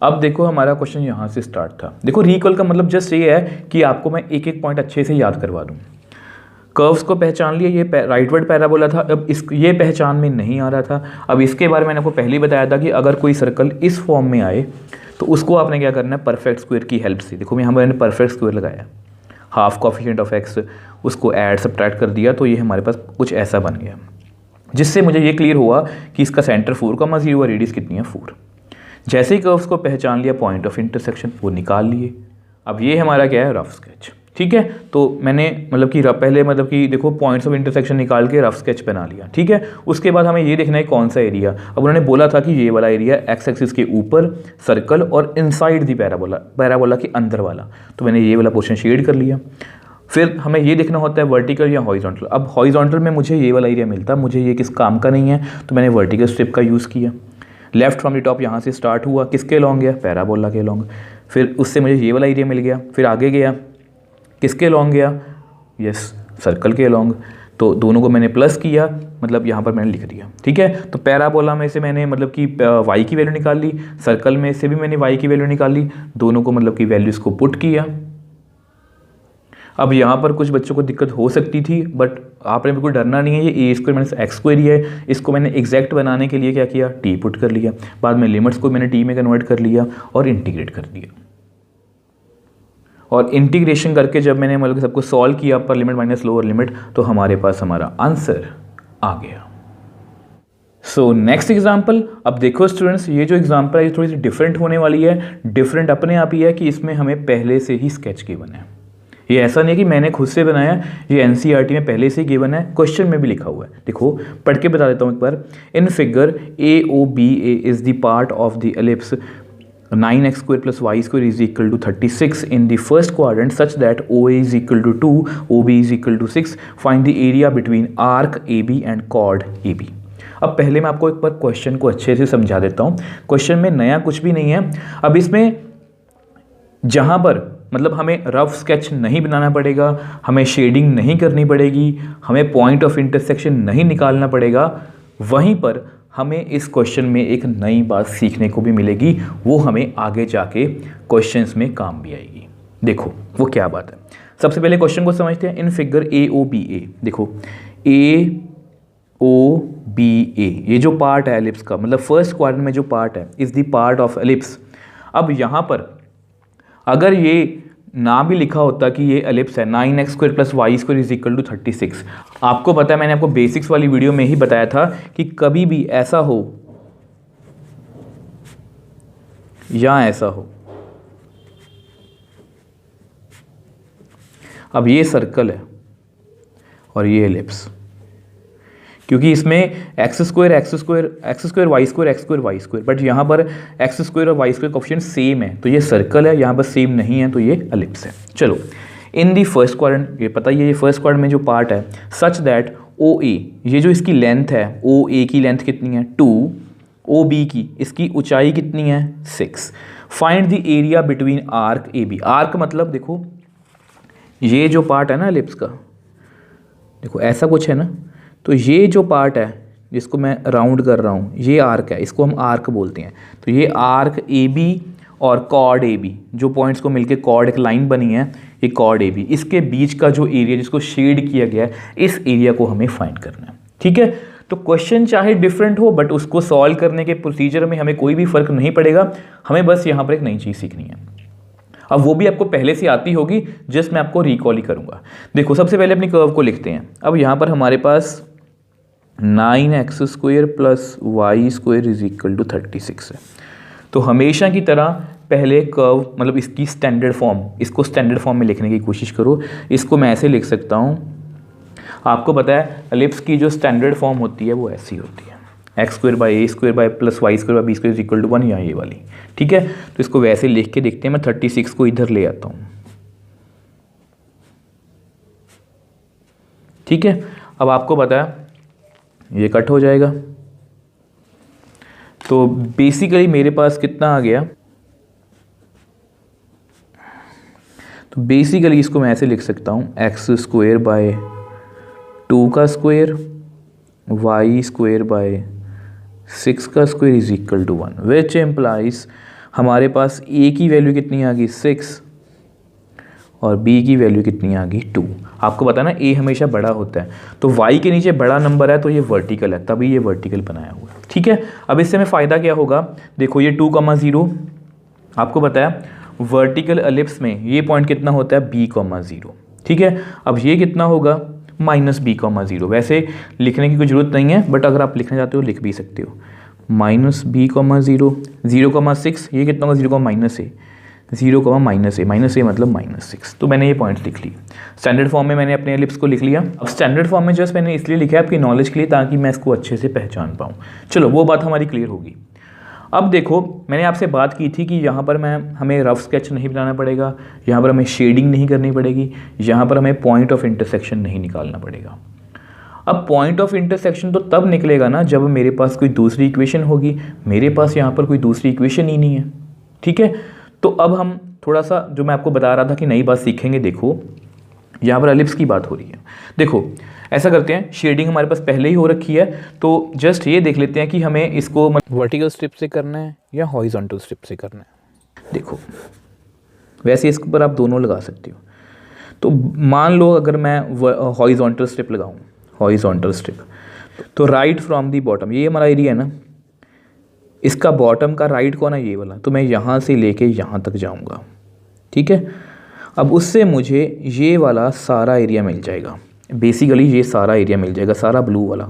अब देखो हमारा क्वेश्चन यहाँ से स्टार्ट था। देखो रिकॉल का मतलब जस्ट ये है कि आपको मैं एक एक पॉइंट अच्छे से याद करवा दूँ। कर्व्स को पहचान लिया, ये राइटवर्ड पैराबोला था। अब ये पहचान में नहीं आ रहा था। अब इसके बारे में मैंने आपको पहले ही बताया था कि अगर कोई सर्कल इस फॉर्म में आए तो उसको आपने क्या करना है, परफेक्ट स्क्वायर की हेल्प से। देखो यहाँ मैंने परफेक्ट स्क्वायर लगाया, हाफ कोएफिशिएंट ऑफ एक्स, उसको ऐड सब्ट्रैक्ट कर दिया, तो ये हमारे पास कुछ ऐसा बन गया, जिससे मुझे ये क्लियर हुआ कि इसका सेंटर 4,0 और रेडियस कितनी है 4। जैसे ही कर्व्स को पहचान लिया, पॉइंट ऑफ इंटरसेक्शन वो निकाल लिए। अब ये हमारा क्या है, रफ स्केच, ठीक है। तो मैंने मतलब कि पहले मतलब कि देखो पॉइंट्स ऑफ इंटरसेक्शन निकाल के रफ स्केच बना लिया, ठीक है। उसके बाद हमें ये देखना है कौन सा एरिया। अब उन्होंने बोला था कि ये वाला एरिया एक्स एक्सिस के ऊपर सर्कल और इनसाइड दी पैराबोला के अंदर वाला, तो मैंने ये वाला पोर्शन शेड कर लिया। फिर हमें ये देखना होता है वर्टिकल या हॉरिजॉन्टल। अब हॉरिजॉन्टल में मुझे ये वाला एरिया मिलता, मुझे ये किस काम का नहीं है, तो मैंने वर्टिकल स्ट्रिप का यूज़ किया। लेफ्ट फ्रॉम द टॉप यहाँ से स्टार्ट हुआ, किसके लॉन्ग गया, पैराबोला के लॉन्ग। फिर उससे मुझे ये वाला एरिया मिल गया। फिर आगे गया, किसके लॉन्ग गया, यस सर्कल के लॉन्ग। तो दोनों को मैंने प्लस किया, मतलब यहाँ पर मैंने लिख दिया, ठीक है। तो पैराबोला में से मैंने मतलब कि वाई की वैल्यू निकाल ली, सर्कल में से भी मैंने वाई की वैल्यू निकाल ली, दोनों को मतलब कि वैल्यूज़ को पुट किया। अब यहाँ पर कुछ बच्चों को दिक्कत हो सकती थी, बट आपने बिल्कुल डरना नहीं है। ये ए स्क्वायर माइनस एक्स स्क्वायर ही है, इसको मैंने एग्जैक्ट बनाने के लिए क्या किया, टी पुट कर लिया। बाद में लिमिट्स को मैंने टी में कन्वर्ट कर लिया और इंटीग्रेट कर दिया। और इंटीग्रेशन करके जब मैंने मतलब सबको सॉल्व किया, अपर लिमिट माइनस लोअर लिमिट, तो हमारे पास हमारा आंसर आ गया। So next example. अब देखो स्टूडेंट्स, ये जो एग्जाम्पल है ये थोड़ी सी डिफरेंट होने वाली है। डिफरेंट अपने आप ही है कि इसमें हमें पहले से ही स्केच गिवन है। ये ऐसा नहीं है कि मैंने खुद से बनाया, ये एनसीईआरटी में पहले से ही गिवन है, क्वेश्चन में भी लिखा हुआ है। देखो पढ़ के बता देता हूँ एक बार। In figure AOBA is the part of the ellipse 9x square plus y square is equal to 36 in the first quadrant such that OA is equal to 2, OB is equal to 6. Find the area between arc AB and chord AB. अब पहले मैं आपको एक बार question को अच्छे से समझा देता हूँ। क्वेश्चन में नया कुछ भी नहीं है। अब इसमें जहाँ पर मतलब हमें रफ स्केच नहीं बनाना पड़ेगा, हमें शेडिंग नहीं करनी पड़ेगी, हमें पॉइंट ऑफ इंटरसेक्शन नहीं निकालना पड़ेगा, वहीं पर हमें इस क्वेश्चन में एक नई बात सीखने को भी मिलेगी, वो हमें आगे जाके क्वेश्चंस में काम भी आएगी। देखो वो क्या बात है। सबसे पहले क्वेश्चन को समझते हैं। इन फिगर AOBA, देखो AOBA ये जो पार्ट है एलिप्स का, मतलब फर्स्ट क्वाड्रेंट में जो पार्ट है is the part of ellipse. अब यहाँ पर अगर ये ना भी लिखा होता कि ये एलिप्स है 9x square plus y square is equal to 36, आपको पता है मैंने आपको बेसिक्स वाली वीडियो में ही बताया था कि कभी भी ऐसा हो या ऐसा हो, अब ये सर्कल है और ये एलिप्स, क्योंकि इसमें x square y square, but यहाँ पर एक्स स्क्वायर और वाई स्क्वायर कोएफिशिएंट सेम है, तो ये सर्कल है, यहाँ पर सेम नहीं है तो ये एलिप्स है। चलो इन दी फर्स्ट क्वाड्रेंट, ये पता ही है ये फर्स्ट क्वाड्रेंट में जो पार्ट है सच दैट ओ ए, ये जो इसकी लेंथ है ओ ए की लेंथ कितनी है 2, ओ बी की इसकी ऊंचाई कितनी है 6। Find the area between arc A B. Arc मतलब देखो ये जो पार्ट है ना एलिप्स का, देखो ऐसा कुछ है ना, तो ये जो पार्ट है जिसको मैं राउंड कर रहा हूँ ये आर्क है, इसको हम आर्क बोलते हैं। तो ये आर्क ए बी और कॉर्ड ए बी, जो पॉइंट्स को मिलके कॉर्ड एक लाइन बनी है, ये कॉर्ड ए बी, इसके बीच का जो एरिया जिसको शेड किया गया है, इस एरिया को हमें फाइंड करना है। ठीक है, तो क्वेश्चन चाहे डिफरेंट हो बट उसको सॉल्व करने के प्रोसीजर में हमें कोई भी फर्क नहीं पड़ेगा, हमें बस यहाँ पर एक नई चीज़ सीखनी है। अब वो भी आपको पहले से आती होगी, जस्ट मैं आपको रिकॉल ही करूँगा। देखो सबसे पहले अपनी कर्व को लिखते हैं। अब यहाँ पर हमारे पास 9x square plus y square is equal to 36 है। तो हमेशा की तरह पहले कर्व मतलब इसकी स्टैंडर्ड फॉर्म, इसको स्टैंडर्ड फॉर्म में लिखने की कोशिश करो। इसको मैं ऐसे लिख सकता हूँ, आपको पता है एलिप्स की जो स्टैंडर्ड फॉर्म होती है वो ऐसी होती है, x square by a square by plus y square by b square is equal to 1, या ये वाली। ठीक है, तो इसको वैसे लिख के देखते हैं। मैं 36 को इधर ले आता हूँ। ठीक है, अब आपको पता है ये कट हो जाएगा, तो बेसिकली मेरे पास कितना आ गया, तो बेसिकली इसको मैं ऐसे लिख सकता हूँ एक्स स्क्वायर बाय 2 का स्क्वायर वाई स्क्वायर बाय 6 का square is equal to 1, which implies हमारे पास ए की वैल्यू कितनी आ गई 6 और b की वैल्यू कितनी आ गई 2। आपको पता है ना a हमेशा बड़ा होता है, तो y के नीचे बड़ा नंबर है तो ये वर्टिकल है, तभी ये वर्टिकल बनाया हुआ है। ठीक है, अब इससे हमें फ़ायदा क्या होगा, देखो ये 2,0, आपको पता है वर्टिकल एलिप्स में ये पॉइंट कितना होता है b,0। ठीक है, अब ये कितना होगा -b,0। वैसे लिखने की कोई ज़रूरत नहीं है, बट अगर आप लिखना चाहते हो लिख भी सकते हो, -b,0, 0,6, ये कितना होगा 0,-a, 0,-a मतलब -6। तो मैंने ये पॉइंट्स लिख ली। स्टैंडर्ड फॉर्म में मैंने अपने एलिप्स को लिख लिया। अब स्टैंडर्ड फॉर्म में जस्ट मैंने इसलिए लिखा है आपकी नॉलेज के लिए, ताकि मैं इसको अच्छे से पहचान पाऊँ। चलो वो बात हमारी क्लियर होगी। अब देखो मैंने आपसे बात की थी कि यहाँ पर हमें रफ स्केच नहीं बनाना पड़ेगा, यहाँ पर हमें शेडिंग नहीं करनी पड़ेगी, यहाँ पर हमें पॉइंट ऑफ इंटरसेक्शन नहीं निकालना पड़ेगा। अब पॉइंट ऑफ इंटरसेक्शन तो तब निकलेगा ना जब मेरे पास कोई दूसरी इक्वेशन होगी, मेरे पास यहाँ पर कोई दूसरी इक्वेशन ही नहीं है। ठीक है, तो अब हम थोड़ा सा जो मैं आपको बता रहा था कि नई बात सीखेंगे। देखो यहाँ पर एलिप्स की बात हो रही है। देखो ऐसा करते हैं, शेडिंग हमारे पास पहले ही हो रखी है, तो जस्ट ये देख लेते हैं कि हमें इसको वर्टिकल स्ट्रिप से करना है या हॉरिजॉन्टल स्ट्रिप से करना है। देखो वैसे इसके ऊपर आप दोनों लगा सकते हो। तो मान लो अगर मैं हॉरिजॉन्टल स्ट्रिप लगाऊँ, हॉरिजॉन्टल स्ट्रिप, तो राइट फ्रॉम दी बॉटम, ये हमारा एरिया है ना, इसका बॉटम का राइट कौन है ये वाला, तो मैं यहाँ से लेके यहाँ तक जाऊँगा। ठीक है, अब उससे मुझे ये वाला सारा एरिया मिल जाएगा, बेसिकली ये सारा एरिया मिल जाएगा, सारा ब्लू वाला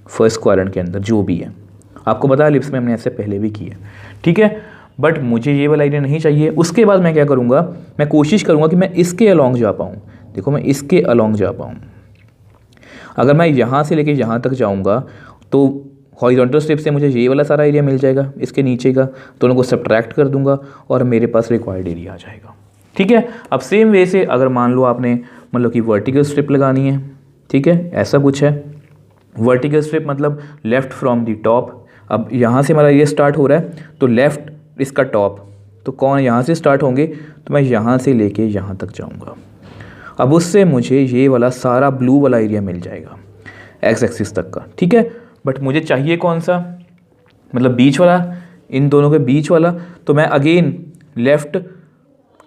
फर्स्ट क्वाड्रेंट के अंदर जो भी है। आपको पता है लिप्स में हमने ऐसे पहले भी किया। ठीक है, बट मुझे ये वाला एरिया नहीं चाहिए। उसके बाद मैं क्या करूँगा, मैं कोशिश करूँगा कि मैं इसके अलॉन्ग जा पाऊँ। देखो मैं इसके अलॉन्ग जा पाऊँ। अगर मैं यहाँ से लेके यहाँ तक जाऊँगा तो हॉरिजॉन्टल स्ट्रिप से मुझे ये वाला सारा एरिया मिल जाएगा, इसके नीचे का दोनों को सब्ट्रैक्ट कर दूंगा और मेरे पास रिक्वायर्ड एरिया आ जाएगा। ठीक है, अब सेम वे से अगर मान लो आपने मतलब कि वर्टिकल स्ट्रिप लगानी है, ठीक है, ऐसा कुछ है। वर्टिकल स्ट्रिप मतलब लेफ़्ट फ्रॉम द टॉप। अब यहाँ से हमारा ये स्टार्ट हो रहा है तो लेफ़्ट इसका टॉप, तो कौन यहाँ से स्टार्ट होंगे, तो मैं यहाँ से लेके यहाँ तक जाऊँगा। अब उससे मुझे ये वाला सारा ब्लू वाला एरिया मिल जाएगा एक्स एक्सिस तक का। ठीक है, बट मुझे चाहिए कौन सा, मतलब बीच वाला, इन दोनों के बीच वाला। तो मैं अगेन लेफ़्ट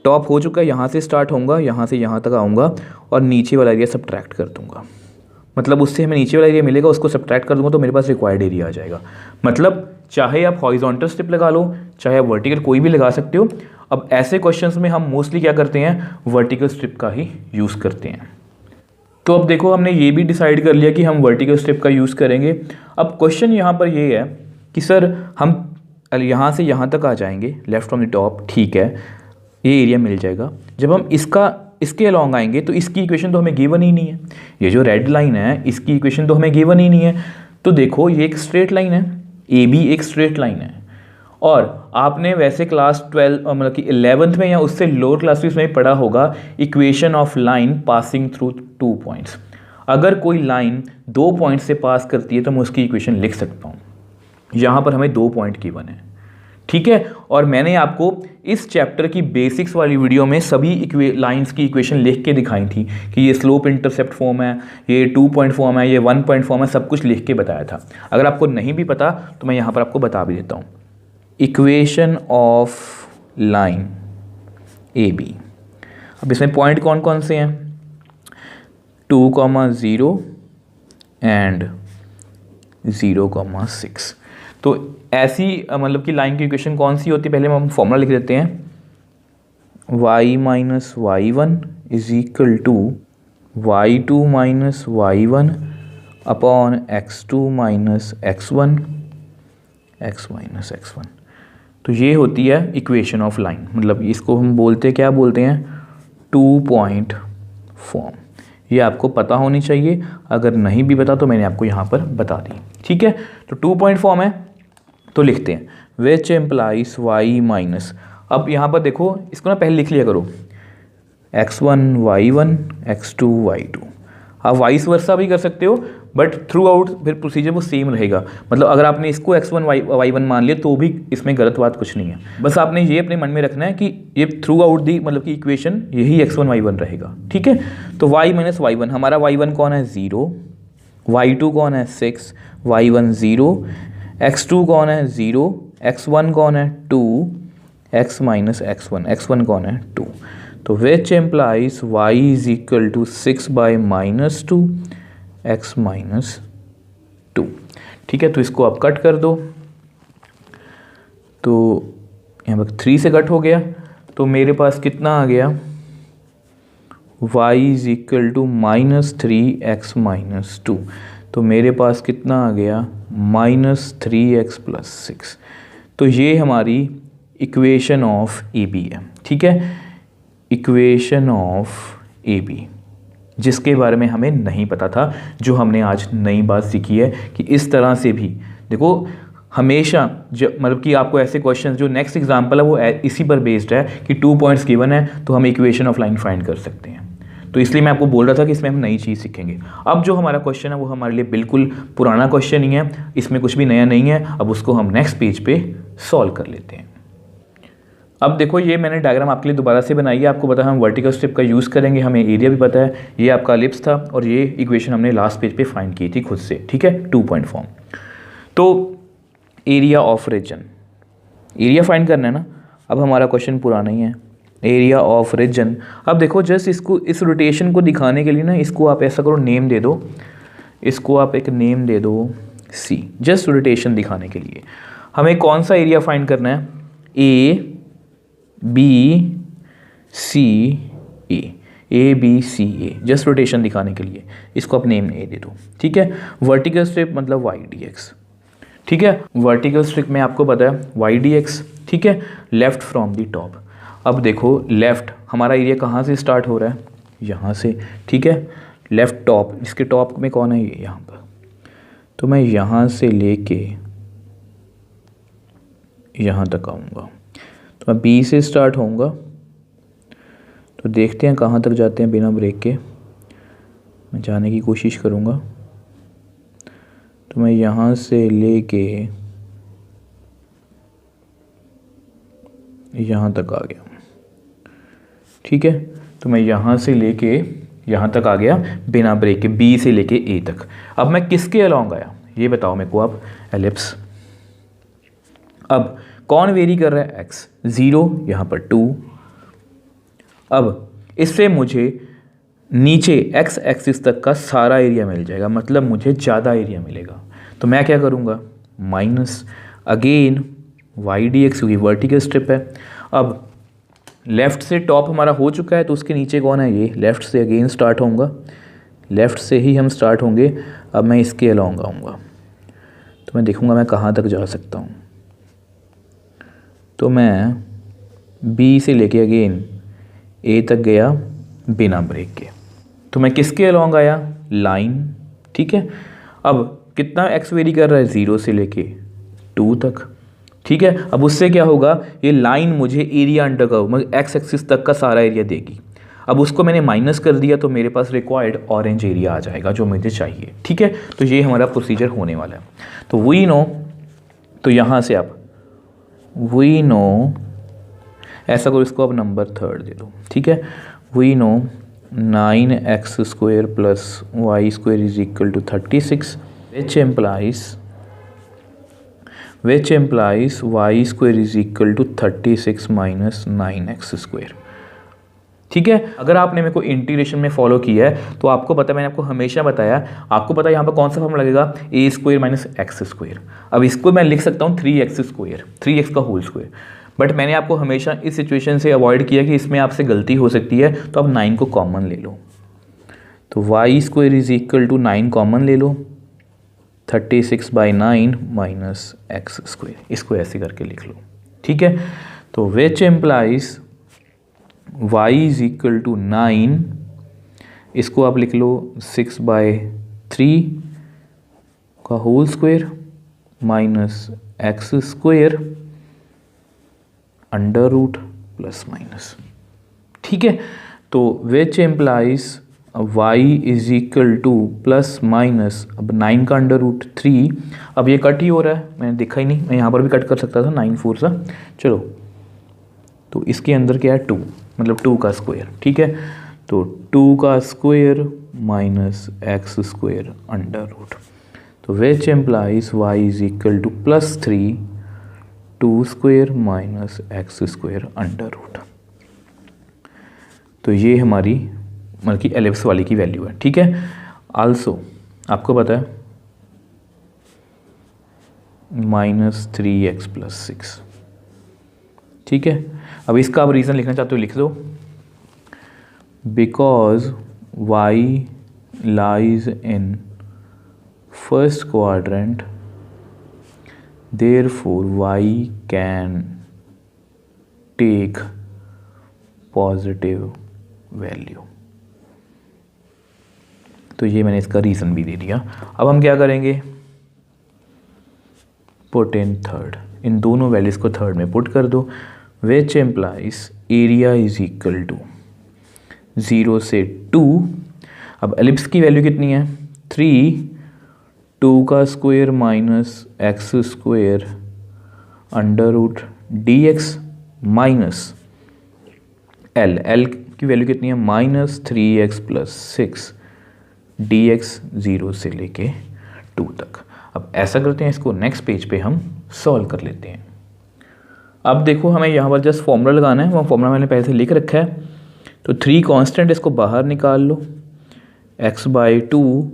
टॉप हो चुका है, यहाँ से स्टार्ट होऊंगा, यहाँ से यहाँ तक आऊँगा और नीचे वाला एरिया सब्ट्रैक्ट कर दूँगा। मतलब उससे हमें नीचे वाला एरिया मिलेगा, उसको सब्ट्रैक्ट कर दूँगा तो मेरे पास रिक्वायर्ड एरिया आ जाएगा। मतलब चाहे आप हॉरिजॉन्टल स्ट्रिप लगा लो, चाहे आप वर्टिकल, कोई भी लगा सकते हो। अब ऐसे क्वेश्चंस में हम मोस्टली क्या करते हैं, वर्टिकल स्ट्रिप का ही यूज़ करते हैं। तो अब देखो हमने ये भी डिसाइड कर लिया कि हम वर्टिकल स्ट्रिप का यूज़ करेंगे। अब क्वेश्चन यहाँ पर ये है कि सर हम यहाँ से यहाँ तक आ जाएंगे, लेफ्ट फ्रॉम द टॉप, ठीक है, ये एरिया मिल जाएगा। जब हम इसके अलॉन्ग आएंगे तो इसकी इक्वेशन तो हमें गिवन ही नहीं है। ये जो रेड लाइन है इसकी इक्वेशन तो हमें गिवन ही नहीं है। तो देखो ये एक स्ट्रेट लाइन है, ए बी एक स्ट्रेट लाइन है, और आपने वैसे क्लास 12 मतलब कि 11th में या उससे लोअर क्लासेस में पढ़ा होगा equation of line passing through 2 points. अगर कोई लाइन 2 पॉइंट से पास करती है तो मैं उसकी इक्वेशन लिख सकता हूँ। यहाँ पर हमें 2 पॉइंट गिवन है, ठीक है। और मैंने आपको इस चैप्टर की बेसिक्स वाली वीडियो में सभी लाइंस की इक्वेशन लिख के दिखाई थी कि ये स्लोप इंटरसेप्ट फॉर्म है, ये 2 पॉइंट फॉर्म है, ये 1 पॉइंट फॉर्म है, सब कुछ लिख के बताया था। अगर आपको नहीं भी पता तो मैं यहाँ पर आपको बता भी देता हूँ। Equation of line A B, अब इसमें पॉइंट कौन कौन से हैं, 2,0 एंड 0,6। तो ऐसी मतलब कि लाइन की इक्वेशन कौन सी होती है, पहले हम फॉर्मूला लिख देते हैं, y minus y1 is equal to y2 minus y1 upon x2 minus x1 x minus x1। तो ये होती है इक्वेशन ऑफ लाइन, मतलब इसको हम बोलते हैं, क्या बोलते हैं, 2 पॉइंट फॉर्म। ये आपको पता होनी चाहिए, अगर नहीं भी पता तो मैंने आपको यहाँ पर बता दी, ठीक है। तो 2 पॉइंट फॉर्म है तो लिखते हैं विच एम्प्लाइज y माइनस, अब यहाँ पर देखो इसको ना पहले लिख लिया करो, x1 y1 x2 y2। आप वाइस वर्सा भी कर सकते हो, बट थ्रू आउट फिर प्रोसीजर वो सेम रहेगा। मतलब अगर आपने इसको x1 y1 मान लिया तो भी इसमें गलत बात कुछ नहीं है। बस आपने ये अपने मन में रखना है कि ये थ्रू आउट दी मतलब कि इक्वेशन यही x1 y1 रहेगा, ठीक है। तो y माइनस y1, हमारा y1 कौन है 0, y2 कौन है 6, y1 0, x2 कौन है 0, x1 कौन है 2, x माइनस x1, x1 कौन है 2। तो which implies y is equal to 6 by minus 2 x minus 2, ठीक है। तो इसको आप कट कर दो, तो यहाँ पर 3 से कट हो गया, तो मेरे पास कितना आ गया, y is equal to minus 3x minus 2। तो मेरे पास कितना आ गया, माइनस 3x प्लस 6। तो ये हमारी इक्वेशन ऑफ ए बी है, ठीक है, इक्वेशन ऑफ ए बी, जिसके बारे में हमें नहीं पता था, जो हमने आज नई बात सीखी है कि इस तरह से भी देखो हमेशा मतलब कि आपको ऐसे क्वेश्चन जो नेक्स्ट एग्जांपल है वो इसी पर बेस्ड है कि 2 पॉइंट्स गिवन है तो हम इक्वेशन ऑफ लाइन फाइंड कर सकते हैं। तो इसलिए मैं आपको बोल रहा था कि इसमें हम नई चीज़ सीखेंगे। अब जो हमारा क्वेश्चन है वो हमारे लिए बिल्कुल पुराना क्वेश्चन ही है, इसमें कुछ भी नया नहीं है। अब उसको हम नेक्स्ट पेज पे सॉल्व कर लेते हैं। अब देखो ये मैंने डायग्राम आपके लिए दोबारा से बनाई है, आपको पता है हम वर्टिकल स्ट्रिप का यूज़ करेंगे, हमें एरिया भी पता है, ये आपका एलिप्स था और ये इक्वेशन हमने लास्ट पेज पे फाइंड की थी खुद से, ठीक है, 2 पॉइंट फॉर्म। तो area of region, area find करना है ना। अब हमारा क्वेश्चन पुराना ही है, एरिया ऑफ रीजन। अब देखो जस्ट इसको, इस रोटेशन को दिखाने के लिए ना इसको आप ऐसा करो, नेम दे दो, इसको आप एक नेम दे दो सी, जस्ट रोटेशन दिखाने के लिए। हमें कौन सा एरिया फाइंड करना है, A B C A B C A, just rotation दिखाने के लिए इसको आप नेम ए दे दो, ठीक है। वर्टिकल स्ट्रिप मतलब वाई डी एक्स, ठीक है। वर्टिकल स्ट्रिप में आपको पता है वाई डी एक्स, ठीक है, लेफ्ट फ्रॉम द टॉप। अब देखो लेफ्ट हमारा एरिया कहाँ से स्टार्ट हो रहा है, यहाँ से, ठीक है, लेफ्ट टॉप, इसके टॉप में कौन है ये, यहाँ पर। तो मैं यहाँ से लेके यहाँ तक आऊँगा। तो मैं बी से स्टार्ट होऊंगा, तो देखते हैं कहाँ तक जाते हैं बिना ब्रेक के। मैं जाने की कोशिश करूँगा। तो मैं यहाँ से लेके यहाँ तक आ गया, ठीक है। तो मैं यहाँ से लेके यहाँ तक आ गया बिना ब्रेक के, बी से लेके ए तक। अब मैं किसके अलोंग आया ये बताओ मेरे को आप, एलिप्स। अब कौन वेरी कर रहा है, एक्स, 0 यहाँ पर 2। अब इससे मुझे नीचे एक्स एक्सिस तक का सारा एरिया मिल जाएगा, मतलब मुझे ज़्यादा एरिया मिलेगा। तो मैं क्या करूँगा, minus again y d x, क्योंकि वर्टिकल स्ट्रिप है। अब लेफ़्ट से टॉप हमारा हो चुका है, तो उसके नीचे कौन है, ये। लेफ़्ट से अगेन स्टार्ट होऊंगा, लेफ़्ट से ही हम स्टार्ट होंगे। अब मैं इसके अलोंग आऊँगा, तो मैं देखूँगा मैं कहाँ तक जा सकता हूँ। तो मैं बी से लेके अगेन ए तक गया बिना ब्रेक के। तो मैं किसके अलोंग आया, लाइन, ठीक है। अब कितना एक्स वेरी कर रहा है, 0 से लेके 2 तक, ठीक है। अब उससे क्या होगा, ये लाइन मुझे area under curve x axis तक का सारा एरिया देगी। अब उसको मैंने माइनस कर दिया, तो मेरे पास रिक्वायर्ड ऑरेंज एरिया आ जाएगा जो मुझे चाहिए, ठीक है। तो ये हमारा प्रोसीजर होने वाला है। तो वी नो, तो यहाँ से आप वी नो, ऐसा करो इसको अब नंबर 3 दे दो, ठीक है। We know 9x² plus y² is equal to 36, which implies y² is equal to 36 minus 9x², ठीक है। अगर आपने मेरे को इंटीग्रेशन में फॉलो किया है तो आपको पता है, मैंने आपको हमेशा बताया, आपको पता है यहाँ पर कौन सा फॉर्म लगेगा, a² माइनस x²। अब इसको मैं लिख सकता हूँ 3x², 3x का होल स्क्वायर। बट मैंने आपको हमेशा इस सिचुएशन से अवॉइड किया कि इसमें आपसे गलती हो सकती है, तो अब 9 को कॉमन ले लो। तो y² is equal to 9 common ले लो, 36/9 माइनस x², इसको ऐसे करके लिख लो, ठीक है। तो which implies y is equal to 9, इसको आप लिख लो 6/3 का whole square minus x² under root plus minus, ठीक है। तो which implies y is equal to plus minus, अब 9 का अंडर रूट 3, अब ये कट ही हो रहा है, मैंने देखा ही नहीं, मैं यहाँ पर भी कट कर सकता था, 9 4 सा, चलो। तो इसके अंदर क्या है, 2, मतलब 2 का स्क्वायर, ठीक है। तो 2 का square minus x² under root. तो which implies y is equal to plus 3 2² minus x² under root. तो ये हमारी मतलब कि एलिप्स वाली की वैल्यू है, ठीक है। आल्सो आपको पता है -3x + 6, ठीक है। अब इसका आप रीज़न लिखना चाहते हो लिख दो, because y lies in first quadrant, therefore y can take positive value. तो ये मैंने इसका रीज़न भी दे दिया। अब हम क्या करेंगे, पुट इन थर्ड, इन दोनों वैल्यूज़ को थर्ड में पुट कर दो। Which implies area is equal to 0 से 2। अब एलिप्स की वैल्यू कितनी है, 3, 2 का square minus x² under root dx minus l की वैल्यू कितनी है, -3x + 6 dx 0 से लेके 2 तक। अब ऐसा करते हैं, इसको नेक्स्ट पेज पे हम सॉल्व कर लेते हैं। अब देखो हमें यहाँ पर जस्ट फॉर्मूला लगाना है, वो फॉर्मूला मैंने पहले से लिख रखा है। तो 3 कांस्टेंट, इसको बाहर निकाल लो, x/2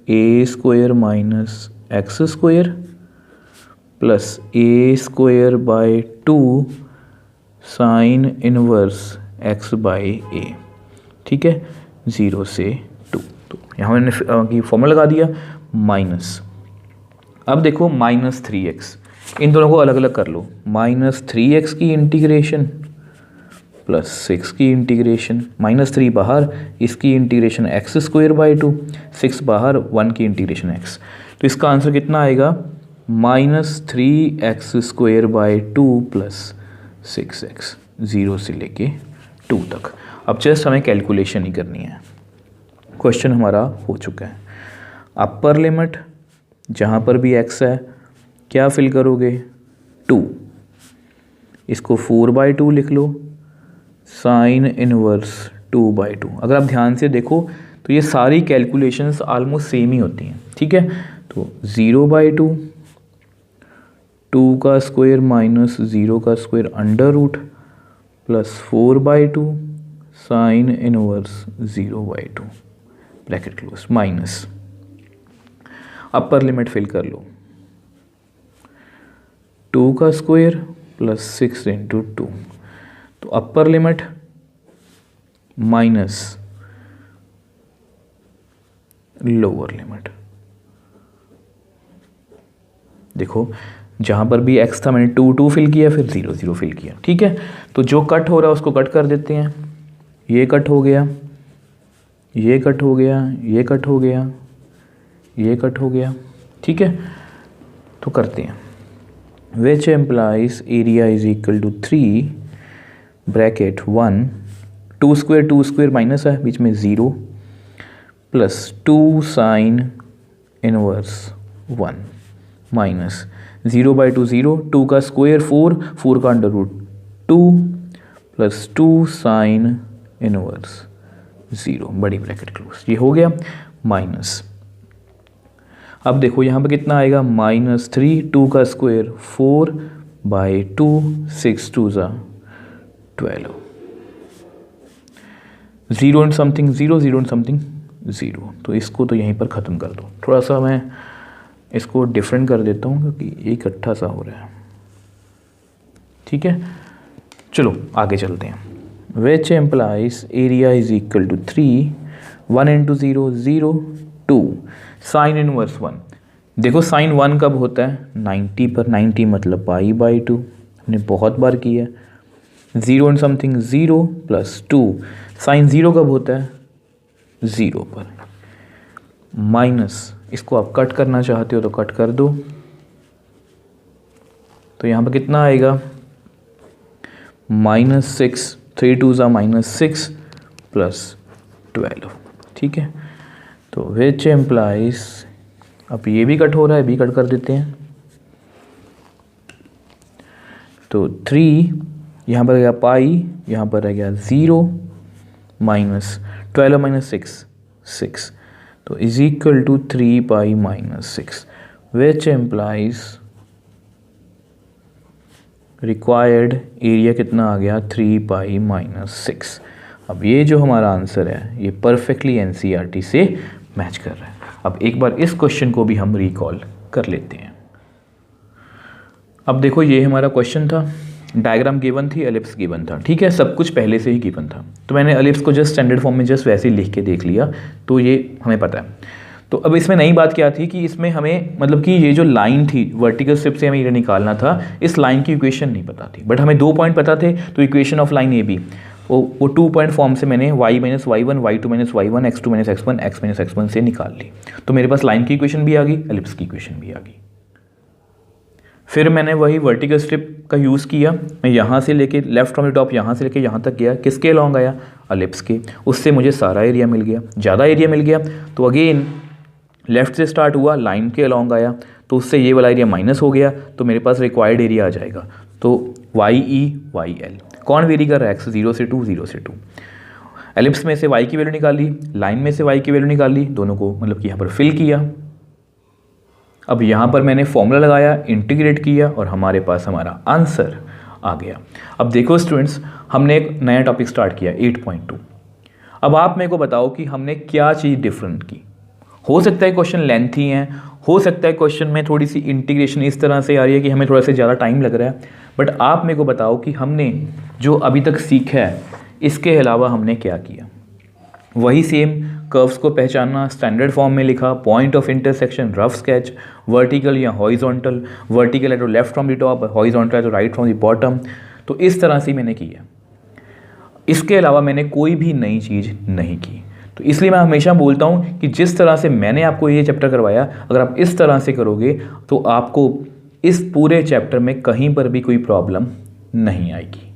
a² minus x² plus a²/2 sine inverse x/a, ठीक है, 0 से 2। तो यहाँ मैंने फॉर्मूला लगा दिया माइनस। अब देखो -3x, इन दोनों को अलग अलग कर लो, -3x की इंटीग्रेशन प्लस 6 की इंटीग्रेशन, -3 बाहर, इसकी इंटीग्रेशन x² / 2, 6 बाहर, 1 की इंटीग्रेशन x। तो इसका आंसर कितना आएगा, -3x² + 6x, 0 से लेके 2 तक। अब जस्ट हमें कैलकुलेशन ही करनी है। क्वेश्चन हमारा हो चुका है। अपर लिमिट जहाँ पर भी x है क्या फिल करोगे, 2, इसको 4/2 लिख लो, साइन इनवर्स 2/2। अगर आप ध्यान से देखो तो ये सारी कैलकुलेशंस ऑलमोस्ट सेम ही होती हैं, ठीक है। तो 0/2, 2 का स्क्वायर माइनस 0 का square √ plus 4/2 sine inverse 0/2 bracket close minus upper limit fill कर लो, 2 का स्क्वायर प्लस 6 × 2, तो upper limit minus lower limit. देखो जहाँ पर भी x था मैंने 2 फिल किया, फिर 0 फिल किया, ठीक है। तो जो कट हो रहा है उसको कट कर देते हैं, ये कट हो गया, ये कट हो गया, ये कट हो गया, ये कट हो गया, ठीक है। तो करते हैं, which implies area is equal to 3 bracket 1, 2² minus है बीच में 0 प्लस 2 साइन इनवर्स 1 माइनस 0/2 0, 2 का स्क्वायर 4, 4 का √2 प्लस 2 साइन इनवर्स 0 बड़ी ब्रैकेट क्लोज, ये हो गया माइनस। अब देखो यहाँ पे कितना आएगा, -3, 2 का square 4/2, 6 2 12, 0 and something 0, 0 and something 0। तो इसको तो यहीं पर ख़त्म कर दो। थोड़ा सा मैं इसको डिफरेंट कर देता हूँ क्योंकि इकट्ठा सा हो रहा है, ठीक है। चलो आगे चलते हैं। Which implies area is equal to 3, 1 × 0 0, 2 sine inverse 1। देखो साइन 1 कब होता है, 90 पर, 90 मतलब π/2, हमने बहुत बार किया। 0 एंड समथिंग 0 प्लस 2 साइन 0 कब होता है, 0 पर, माइनस इसको आप कट करना चाहते हो तो कट कर दो। तो यहाँ पर कितना आएगा, -6, 3 2 -6 प्लस 12, ठीक है। तो विच एम्प्लाइज, अब ये भी कट हो रहा है, भी कट कर देते हैं। तो 3 यहाँ पर आ गया पाई, यहाँ पर आ गया 0 माइनस 12 - 6 6, तो is equal to 3π - 6, which implies required area कितना आ गया, 3π - 6। अब ये जो हमारा आंसर है ये परफेक्टली एनसीईआरटी से मैच कर रहा है। अब एक बार इस क्वेश्चन को भी हम रिकॉल कर लेते हैं। अब देखो ये हमारा क्वेश्चन था, डायग्राम गिवन थी, एलिप्स गिवन था, ठीक है, सब कुछ पहले से ही गिवन था। तो मैंने एलिप्स को जस्ट स्टैंडर्ड फॉर्म में जस्ट वैसे ही लिख के देख लिया, तो ये हमें पता है। तो अब इसमें नई बात क्या थी कि इसमें हमें मतलब कि ये जो लाइन थी वर्टिकल स्ट्रिप से हमें ये निकालना था, इस लाइन की इक्वेशन नहीं पता थी, बट हमें 2 पॉइंट पता थे। तो equation of line A B वो 2 पॉइंट फॉर्म से मैंने y - y1, y2 - y1, x2 - x1, x - x1 से निकाल ली। तो मेरे पास लाइन की इक्वेशन भी आ गई, एलिप्स की इक्वेशन भी आ गई। फिर मैंने वही वर्टिकल स्ट्रिप का यूज़ किया, मैं यहाँ से लेके लेफ्ट फ्रॉम द टॉप यहाँ से लेके यहाँ तक गया, किसके अलॉन्ग आया, एलिप्स के, उससे मुझे सारा एरिया मिल गया, ज़्यादा एरिया मिल गया। तो अगेन लेफ्ट से स्टार्ट हुआ, लाइन के अलॉन्ग आया, तो उससे ये वाला एरिया माइनस हो गया, तो मेरे पास रिक्वायर्ड एरिया आ जाएगा। तो YE YL कौन वेरी कर रहा है, x 0 से 2, 0 से 2। एलिप्स में से y की वैल्यू निकाली, लाइन में से y की वैल्यू निकाली, दोनों को मतलब कि यहाँ पर फिल किया। अब यहाँ पर मैंने फॉर्मूला लगाया, इंटीग्रेट किया और हमारे पास हमारा आंसर आ गया। अब देखो स्टूडेंट्स, हमने एक नया टॉपिक स्टार्ट किया 8.2। अब आप मेरे को बताओ कि हमने क्या चीज़ डिफरेंट की। हो सकता है क्वेश्चन लेंथी हैं, हो सकता है क्वेश्चन में थोड़ी सी इंटीग्रेशन इस तरह से आ रही है कि हमें थोड़ा सा ज़्यादा टाइम लग रहा है, बट आप मेरे को बताओ कि हमने जो अभी तक सीखा है इसके अलावा हमने क्या किया। वही सेम कर्व्स को पहचानना, स्टैंडर्ड फॉर्म में लिखा, point of intersection, rough sketch, vertical या हॉरिजॉन्टल, वर्टिकल है तो left from the top, horizontal है तो राइट फ्रॉम द बॉटम। तो इस तरह से मैंने किया, इसके अलावा मैंने कोई भी नई चीज़ नहीं की। तो इसलिए मैं हमेशा बोलता हूँ कि जिस तरह से मैंने आपको ये चैप्टर करवाया, अगर आप इस तरह से करोगे तो आपको इस पूरे चैप्टर में कहीं पर भी कोई प्रॉब्लम नहीं आएगी।